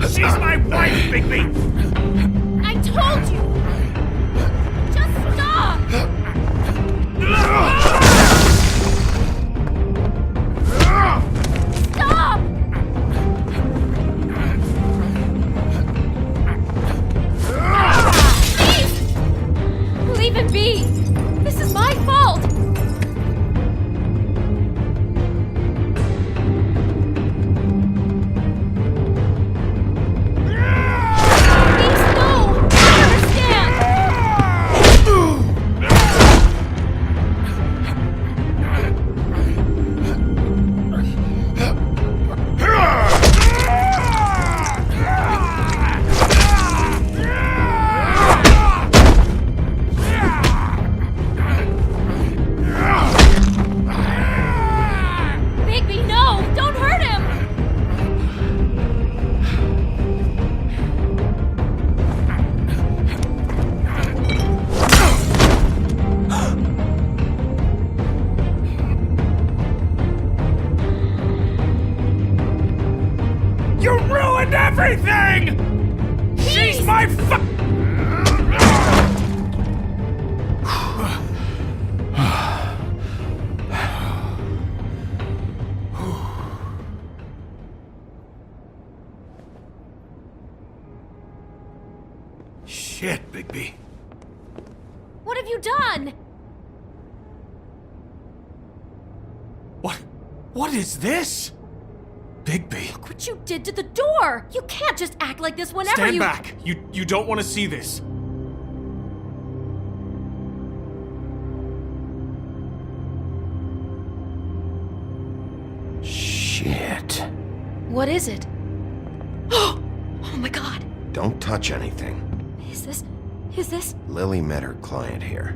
She's my wife, Bigby! I told you! Just stop! Stop! Please! Leave it be! This is my fault! Everything! She's my Shit, Bigby. What have you done? What is this? Bigby. Look what you did to the door! You can't just act like this whenever Stand back! You don't want to see this. Shit. What is it? Oh my god. Don't touch anything. Is this? Lily met her client here.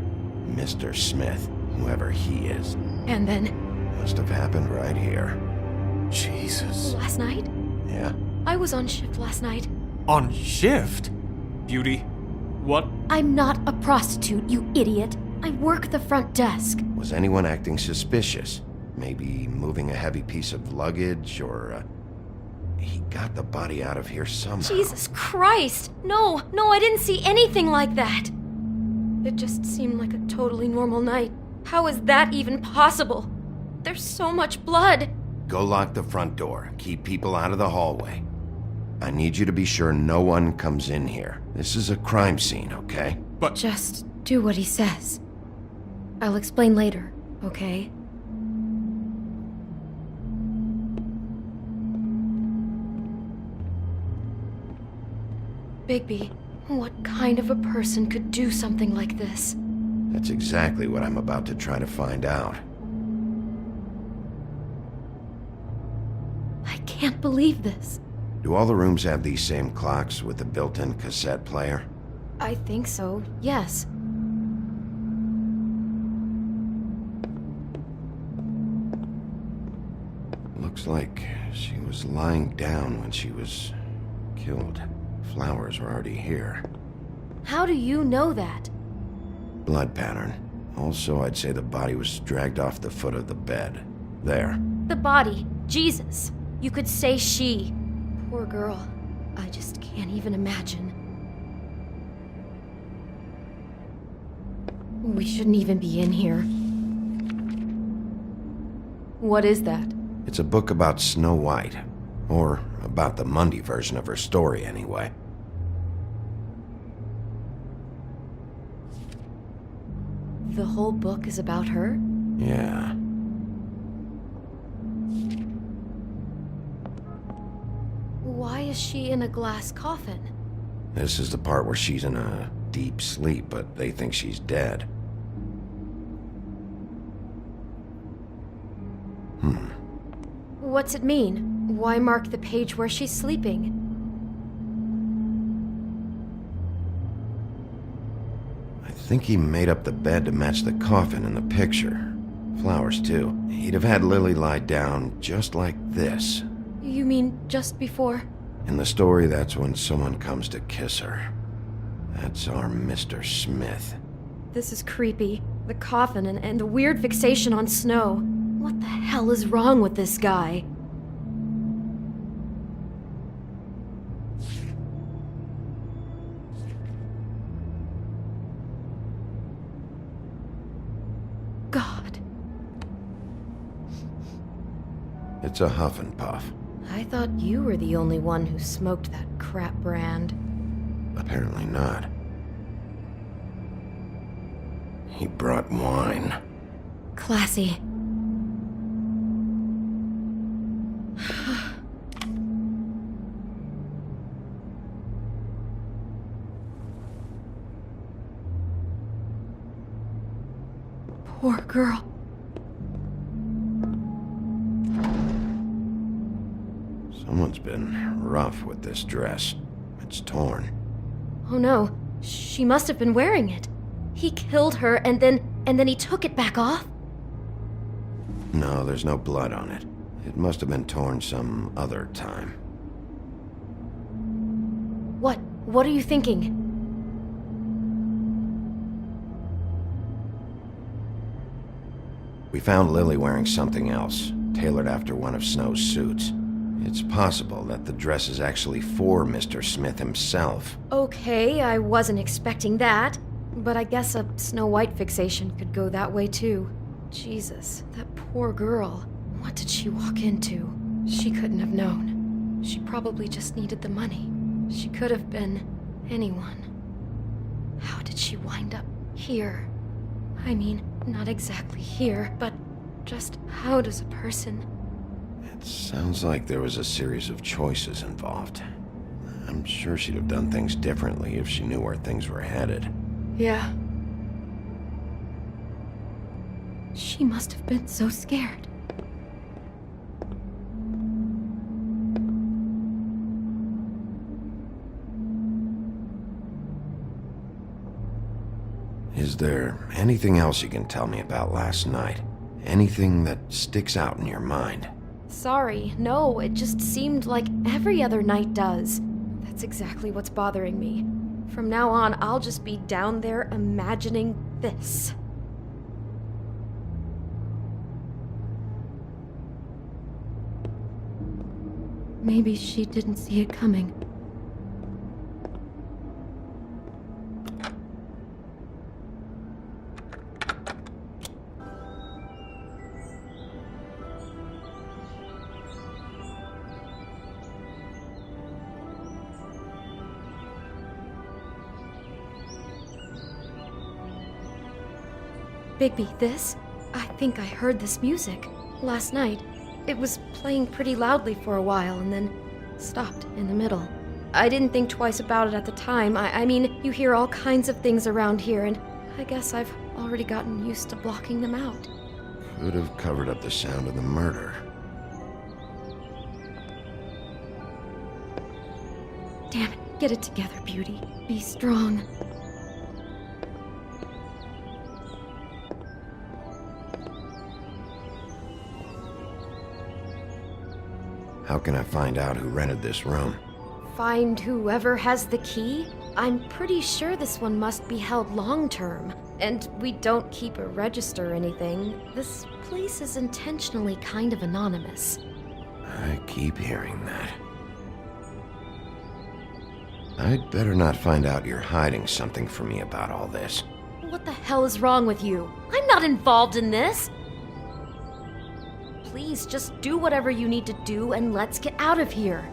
Mr. Smith, whoever he is. And then? Must have happened right here. Jesus. Last night? Yeah. I was on shift last night. On shift? Beauty, what? I'm not a prostitute, you idiot. I work the front desk. Was anyone acting suspicious? Maybe moving a heavy piece of luggage, or, he got the body out of here somehow. Jesus Christ! No, I didn't see anything like that. It just seemed like a totally normal night. How is that even possible? There's so much blood. Go lock the front door. Keep people out of the hallway. I need you to be sure no one comes in here. This is a crime scene, okay? But... Just do what he says. I'll explain later, okay? Bigby, what kind of a person could do something like this? That's exactly what I'm about to try to find out. I can't believe this. Do all the rooms have these same clocks with the built-in cassette player? I think so, yes. Looks like she was lying down when she was killed. Flowers were already here. How do you know that? Blood pattern. Also, I'd say the body was dragged off the foot of the bed. There. The body. Jesus. You could say she. Poor girl. I just can't even imagine. We shouldn't even be in here. What is that? It's a book about Snow White. Or about the Mundy version of her story, anyway. The whole book is about her? Yeah. Why is she in a glass coffin? This is the part where she's in a deep sleep, but they think she's dead. What's it mean? Why mark the page where she's sleeping? I think he made up the bed to match the coffin in the picture. Flowers, too. He'd have had Lily lie down just like this. You mean just before? In the story, that's when someone comes to kiss her. That's our Mr. Smith. This is creepy. The coffin and the weird fixation on Snow. What the hell is wrong with this guy? God. It's a huff and puff. I thought you were the only one who smoked that crap brand. Apparently not. He brought wine. Classy. Poor girl. Someone's been rough with this dress. It's torn. Oh no, she must have been wearing it. He killed her and then he took it back off? No, there's no blood on it. It must have been torn some other time. What are you thinking? We found Lily wearing something else, tailored after one of Snow's suits. It's possible that the dress is actually for Mr. Smith himself. Okay, I wasn't expecting that. But I guess a Snow White fixation could go that way too. Jesus, that poor girl. What did she walk into? She couldn't have known. She probably just needed the money. She could have been anyone. How did she wind up here? I mean, not exactly here, but just how does a person... It sounds like there was a series of choices involved. I'm sure she'd have done things differently if she knew where things were headed. Yeah. She must have been so scared. Is there anything else you can tell me about last night? Anything that sticks out in your mind? Sorry, no, it just seemed like every other night does. That's exactly what's bothering me. From now on, I'll just be down there imagining this. Maybe she didn't see it coming. Bigby, this? I think I heard this music. Last night. It was playing pretty loudly for a while and then stopped in the middle. I didn't think twice about it at the time. I mean, you hear all kinds of things around here, and I guess I've already gotten used to blocking them out. Could have covered up the sound of the murder. Damn it, get it together, Beauty. Be strong. How can I find out who rented this room? Find whoever has the key? I'm pretty sure this one must be held long-term. And we don't keep a register or anything. This place is intentionally kind of anonymous. I keep hearing that. I'd better not find out you're hiding something from me about all this. What the hell is wrong with you? I'm not involved in this! Please, just do whatever you need to do and let's get out of here.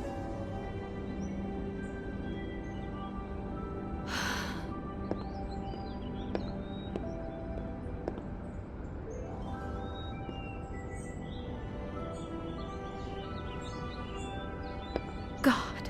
God.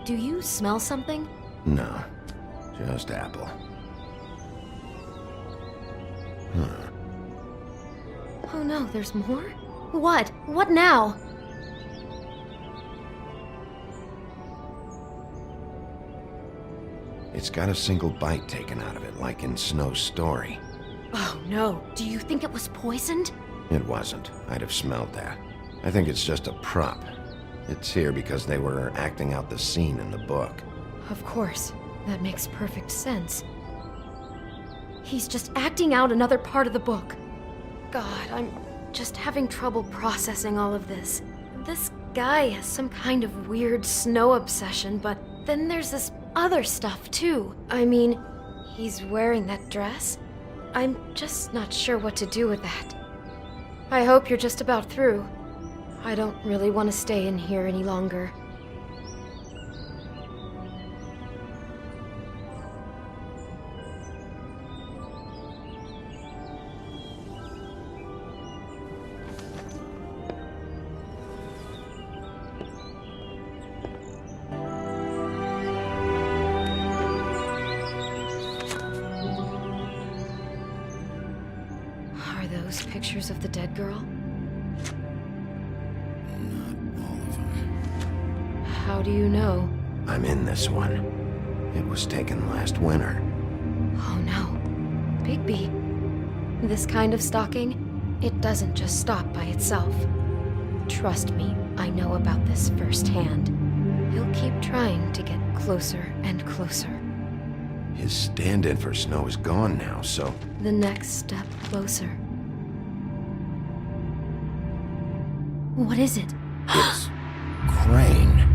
Do you smell something? No, just apple. Oh no, there's more? What? What now? It's got a single bite taken out of it, like in Snow's story. Oh no, do you think it was poisoned? It wasn't. I'd have smelled that. I think it's just a prop. It's here because they were acting out the scene in the book. Of course. That makes perfect sense. He's just acting out another part of the book. God, I'm just having trouble processing all of this. This guy has some kind of weird Snow obsession, but then there's this other stuff too. I mean, he's wearing that dress. I'm just not sure what to do with that. I hope you're just about through. I don't really want to stay in here any longer. Are those pictures of the dead girl? How do you know? I'm in this one. It was taken last winter. Oh no. Bigby. This kind of stalking, it doesn't just stop by itself. Trust me, I know about this firsthand. He'll keep trying to get closer and closer. His stand-in for Snow is gone now, so... The next step closer. What is it? It's... Crane.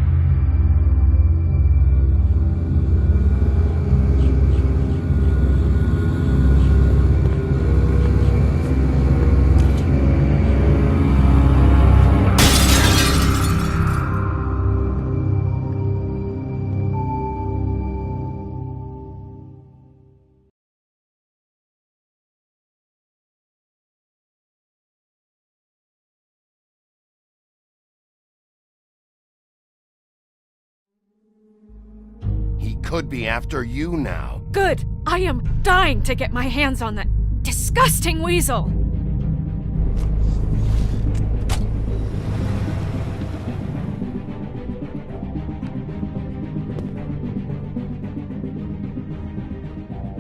Could be after you now. Good! I am dying to get my hands on that disgusting weasel!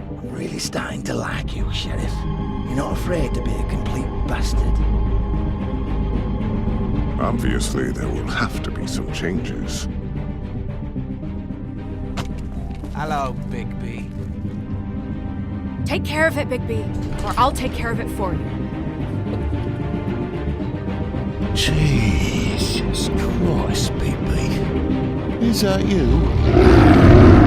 I'm really starting to like you, Sheriff. You're not afraid to be a complete bastard. Obviously, there will have to be some changes. Hello, Bigby. Take care of it, Bigby, or I'll take care of it for you. Jesus Christ, Bigby. Is that you?